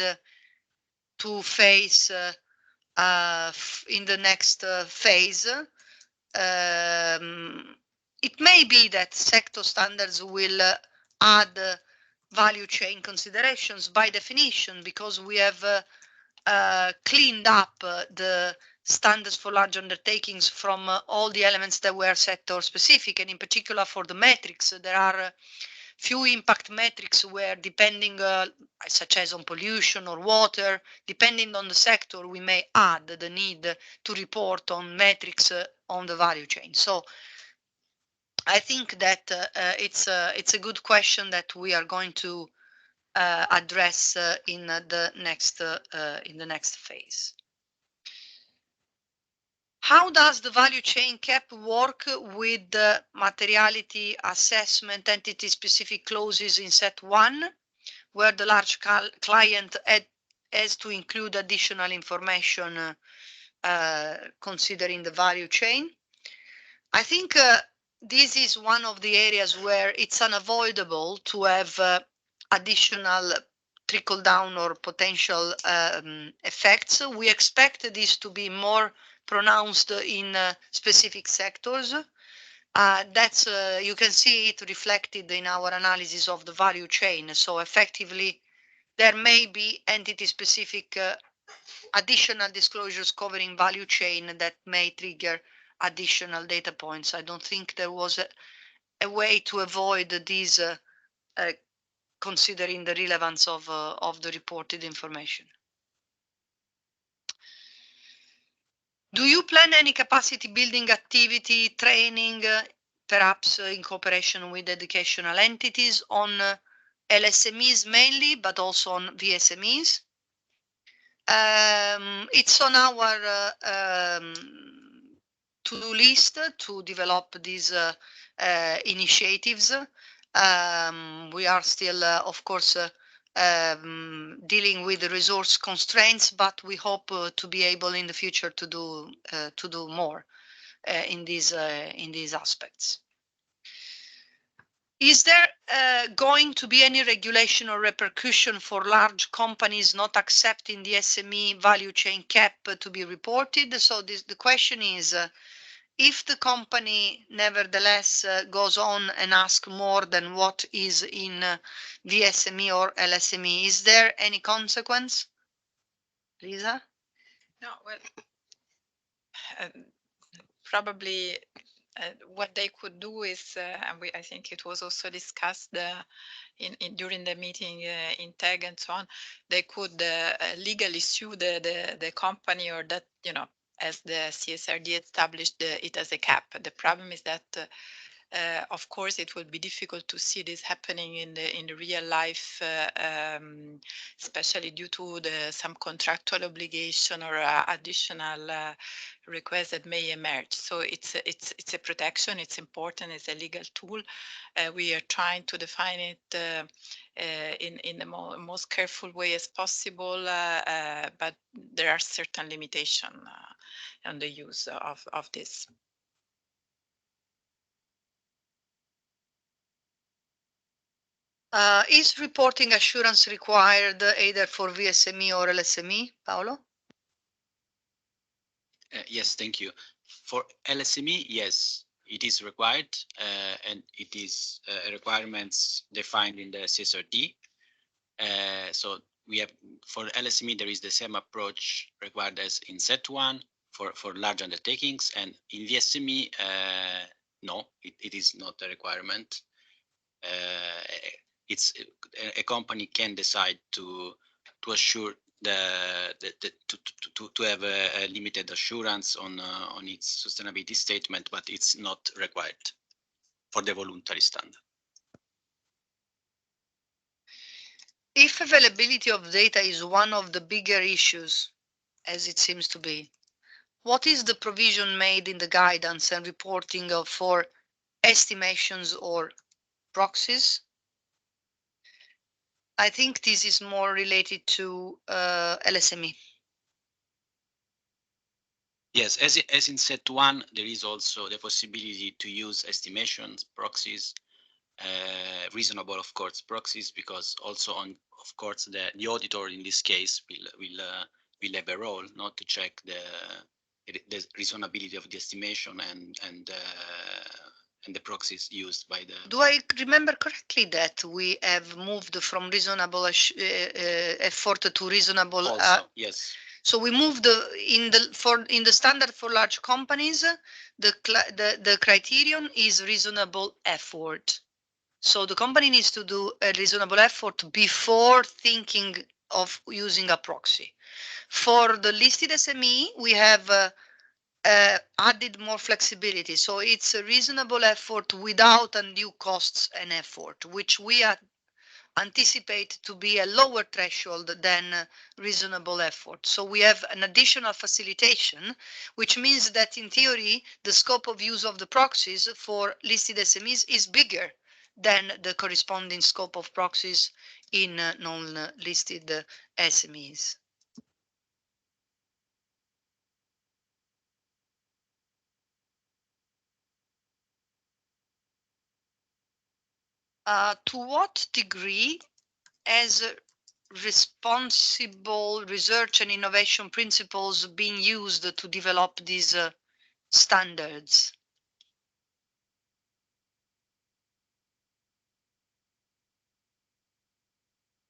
to face in the next phase. It may be that sector standards will add value chain considerations by definition, because we have cleaned up the standards for large undertakings from all the elements that were sector specific, and in particular for the metrics, there are few impact metrics where, depending such as on pollution or water, depending on the sector, we may add the need to report on metrics on the value chain. So I think that it's a good question that we are going to address in the next phase. How does the value chain cap work with the materiality assessment entity-specific clauses in set 1, where the large client has to include additional information considering the value chain? I think this is one of the areas where it's unavoidable to have additional trickle down or potential effects. We expect this to be more pronounced in specific sectors. That's you can see it reflected in our analysis of the value chain. So effectively, there may be entity specific additional disclosures covering value chain that may trigger additional data points. I don't think there was a way to avoid these considering the relevance of the reported information. Do you plan any capacity building activity, training, perhaps in cooperation with educational entities on LSMEs mainly, but also on VSMEs? It's on our to-do list to develop these initiatives. We are still, of course, dealing with the resource constraints, but we hope to be able in the future to do more in these aspects. Is there going to be any regulation or repercussion for large companies not accepting the SME value chain cap to be reported? So the question is, if the company nevertheless goes on and asks more than what is in VSME or LSME, is there any consequence? Lisa? No, well, probably what they could do is, and I think it was also discussed during the meeting in TAG and so on, they could legally sue the company, or that, you know, as the CSRD established it as a cap. The problem is that, of course, it will be difficult to see this happening in the real life, especially due to some contractual obligation or additional requests that may emerge. So it's a protection. It's important. It's a legal tool. We are trying to define it in the most careful way as possible, but there are certain limitations on the use of this. Is reporting assurance required either for VSME or LSME, Paolo? Yes, thank you. For LSME, yes, it is required, and it is requirements defined in the CSRD. So we have, for LSME, there is the same approach required as in set 1 for large undertakings, and in VSME, no, it is not a requirement. It's a company can decide to assure to have a limited assurance on its sustainability statement, but it's not required for the voluntary standard. If availability of data is one of the bigger issues, as it seems to be, what is the provision made in the guidance and reporting for estimations or proxies? I think this is more related to LSME. Yes, as in set one, there is also the possibility to use estimations, proxies, reasonable, of course, proxies, because also on, of course, the auditor in this case will have a role not to check the reasonability of the estimation and the proxies used by the. Do I remember correctly that we have moved from reasonable effort to reasonable? Also, yes. So we moved in the standard for large companies. The criterion is reasonable effort. So the company needs to do a reasonable effort before thinking of using a proxy. For the listed SME, we have added more flexibility. So it's a reasonable effort without undue costs and effort, which we anticipate to be a lower threshold than reasonable effort. So we have an additional facilitation, which means that in theory, the scope of use of the proxies for listed SMEs is bigger than the corresponding scope of proxies in non-listed SMEs. To what degree has responsible research and innovation principles being used to develop these standards?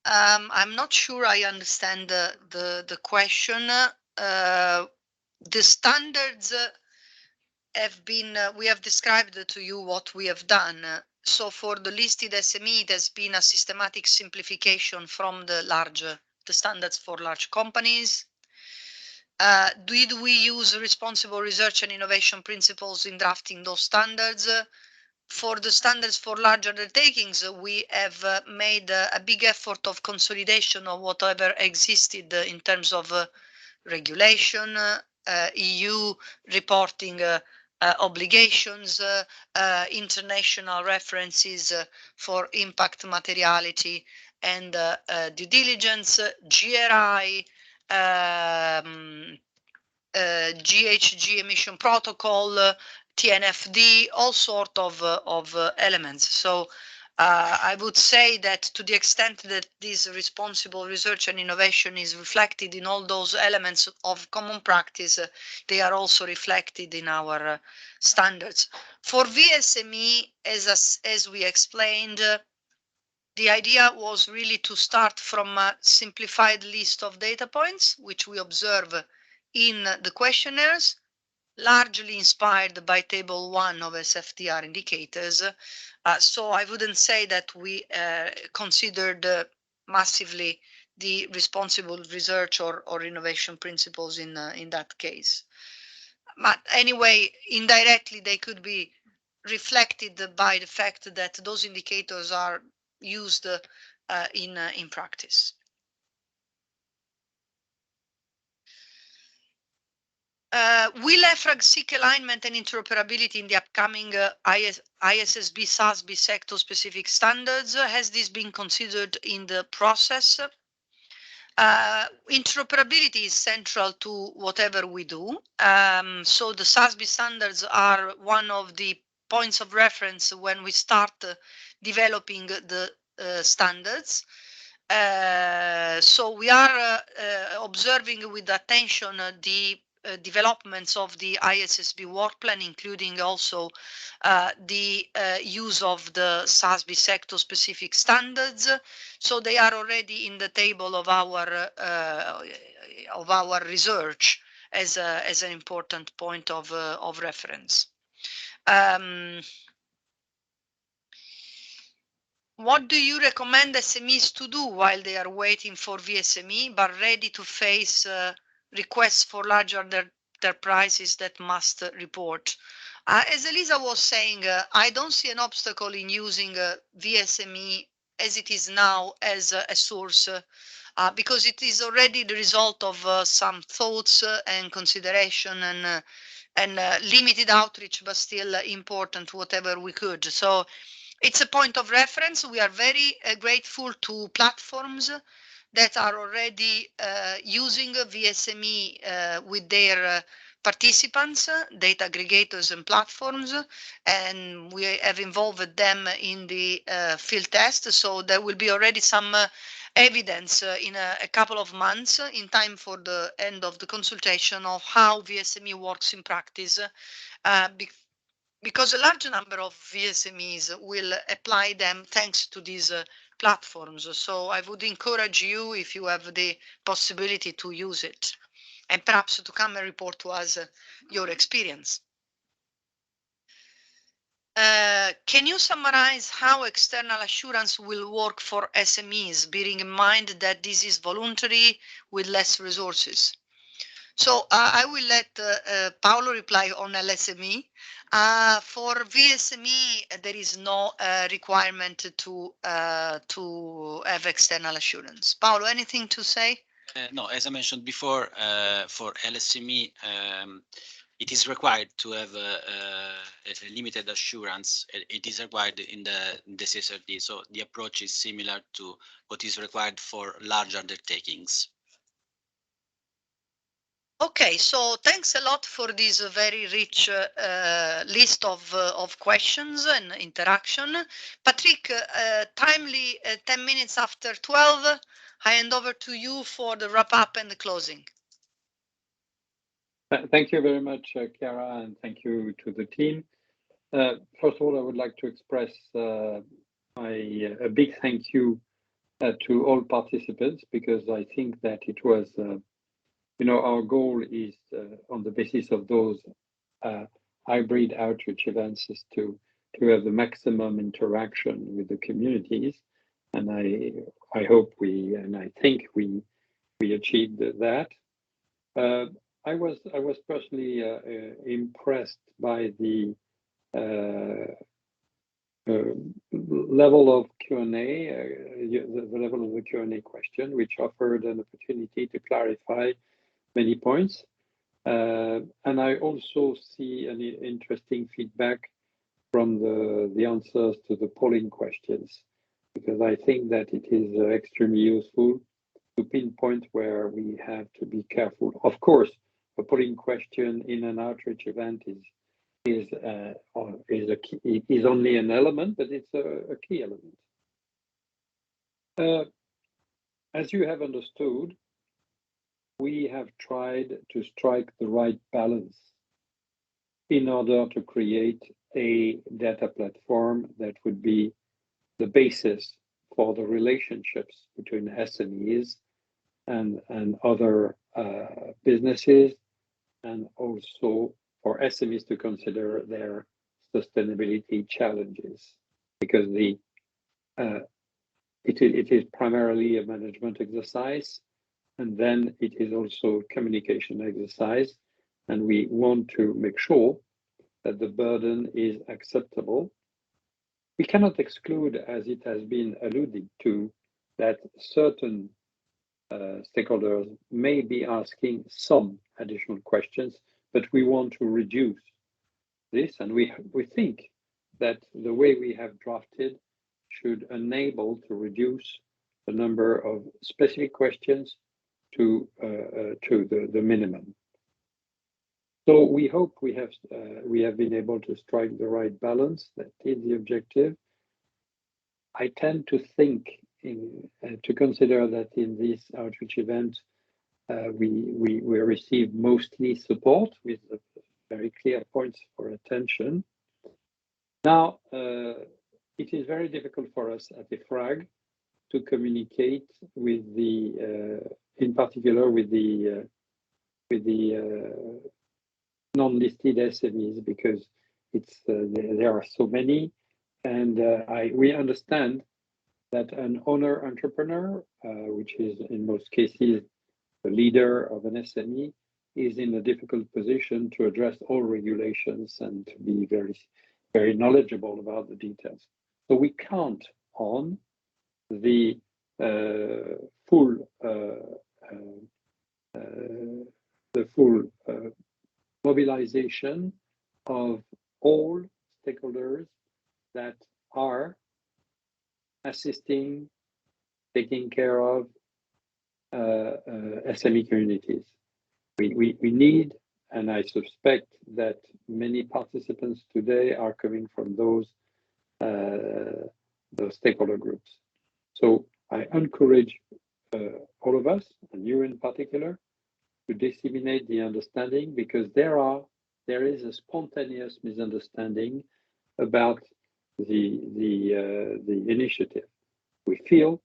I'm not sure I understand the question. The standards have been, we have described to you what we have done. So for the listed SME, there's been a systematic simplification from the standards for large companies. Did we use responsible research and innovation principles in drafting those standards? For the standards for large undertakings, we have made a big effort of consolidation of whatever existed in terms of regulation, EU reporting obligations, international references for impact materiality and due diligence, GRI, GHG emission protocol, TNFD, all sort of elements. So I would say that to the extent that this responsible research and innovation is reflected in all those elements of common practice, they are also reflected in our standards. For VSME, as we explained, the idea was really to start from a simplified list of data points, which we observe in the questionnaires, largely inspired by table 1 of SFTR indicators. So I wouldn't say that we considered massively the responsible research or innovation principles in that case. But anyway, indirectly, they could be reflected by the fact that those indicators are used in practice. Will EFRAG seek alignment and interoperability in the upcoming ISSB SASB sector-specific standards? Has this been considered in the process? Interoperability is central to whatever we do. So the SASB standards are one of the points of reference when we start developing the standards. So we are observing with attention the developments of the ISSB work plan, including also the use of the SASB sector-specific standards. So they are already in the table of our research as an important point of reference. What do you recommend SMEs to do while they are waiting for VSME but ready to face requests for larger enterprises that must report? As Elisa was saying, I don't see an obstacle in using VSME as it is now as a source because it is already the result of some thoughts and consideration and limited outreach, but still important whatever we could. So it's a point of reference. We are very grateful to platforms that are already using VSME with their participants, data aggregators and platforms, and we have involved them in the field test. So there will be already some evidence in a couple of months in time for the end of the consultation of how VSME works in practice, because a large number of VSMEs will apply them thanks to these platforms. So I would encourage you, if you have the possibility, to use it and perhaps to come and report to us your experience. Can you summarize how external assurance will work for SMEs, bearing in mind that this is voluntary with less resources? So I will let Paolo reply on LSME. For VSME, there is no requirement to have external assurance. Paolo, anything to say? No, as I mentioned before, for LSME, it is required to have a limited assurance. It is required in the CSRD. So the approach is similar to what is required for large undertakings. Okay, so thanks a lot for this very rich list of questions and interaction. Patrick, timely 10 minutes after 12, I hand over to you for the wrap up and the closing. Thank you very much, Chiara, and thank you to the team. First of all, I would like to express a big thank you to all participants, because I think that it was, our goal is on the basis of those hybrid outreach events is to have the maximum interaction with the communities, and I hope and I think we achieved that. I was personally impressed by the level of Q&A, the level of the Q&A question, which offered an opportunity to clarify many points. And I also see an interesting feedback from the answers to the polling questions, because I think that it is extremely useful to pinpoint where we have to be careful. Of course, a polling question in an outreach event is only an element, but it's a key element. As you have understood, we have tried to strike the right balance in order to create a data platform that would be the basis for the relationships between SMEs and other businesses, and also for SMEs to consider their sustainability challenges, because it is primarily a management exercise, and then it is also a communication exercise, and we want to make sure that the burden is acceptable. We cannot exclude, as it has been alluded to, that certain stakeholders may be asking some additional questions, but we want to reduce this, and we think that the way we have drafted should enable to reduce the number of specific questions to the minimum. So we hope we have been able to strike the right balance. That is the objective. I tend to think to consider that in this outreach event, we received mostly support with very clear points for attention. Now, it is very difficult for us at EFRAG to communicate with in particular with the non-listed SMEs, because there are so many, and we understand that an owner entrepreneur, which is in most cases the leader of an SME, is in a difficult position to address all regulations and to be very, very knowledgeable about the details. So we count on the full mobilization of all stakeholders that are assisting, taking care of SME communities. We need, and I suspect that many participants today are coming from those stakeholder groups. So I encourage all of us, and you in particular, to disseminate the understanding, because there is a spontaneous misunderstanding about the initiative. We feel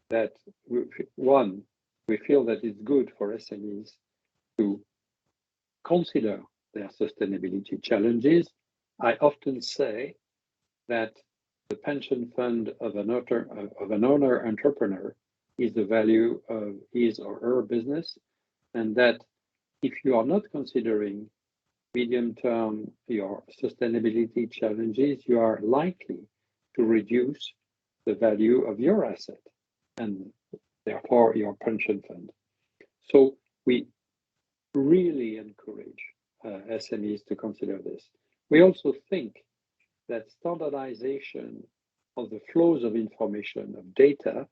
that we feel that it's good for SMEs to consider their sustainability challenges. I often say that the pension fund of an owner entrepreneur is the value of his or her business, and that if you are not considering medium-term your sustainability challenges, you are likely to reduce the value of your asset and therefore your pension fund. So we really encourage SMEs to consider this. We also think that standardization of the flows of information, of data,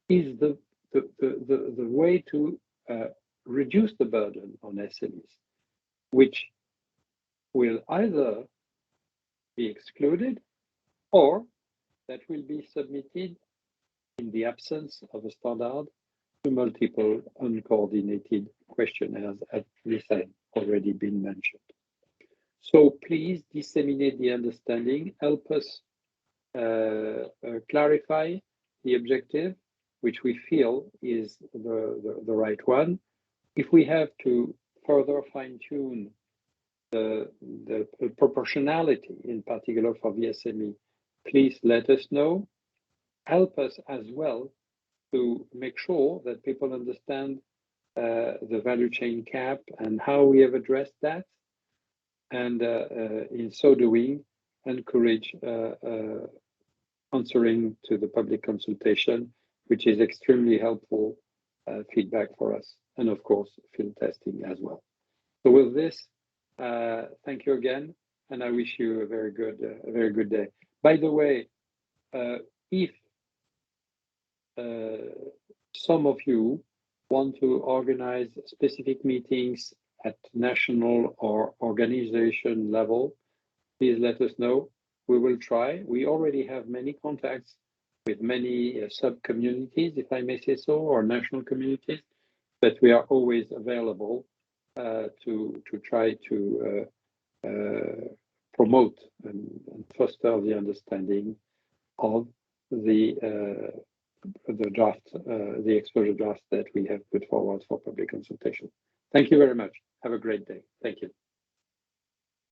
is the way to reduce the burden on SMEs, which will either be excluded or that will be submitted in the absence of a standard to multiple uncoordinated questionnaires, as this had already been mentioned. So please disseminate the understanding, help us clarify the objective, which we feel is the right one. If we have to further fine-tune the proportionality, in particular for VSME, please let us know. Help us as well to make sure that people understand the value chain cap and how we have addressed that. And in so doing, encourage answering to the public consultation, which is extremely helpful feedback for us. And of course, field testing as well. So with this, thank you again, and I wish you a very good day. By the way, if some of you want to organize specific meetings at national or organization level, please let us know. We will try. We already have many contacts with many sub-communities, if I may say so, or national communities, but we are always available to try to promote and foster the understanding of the draft, the exposure draft that we have put forward for public consultation. Thank you very much. Have a great day. Thank you.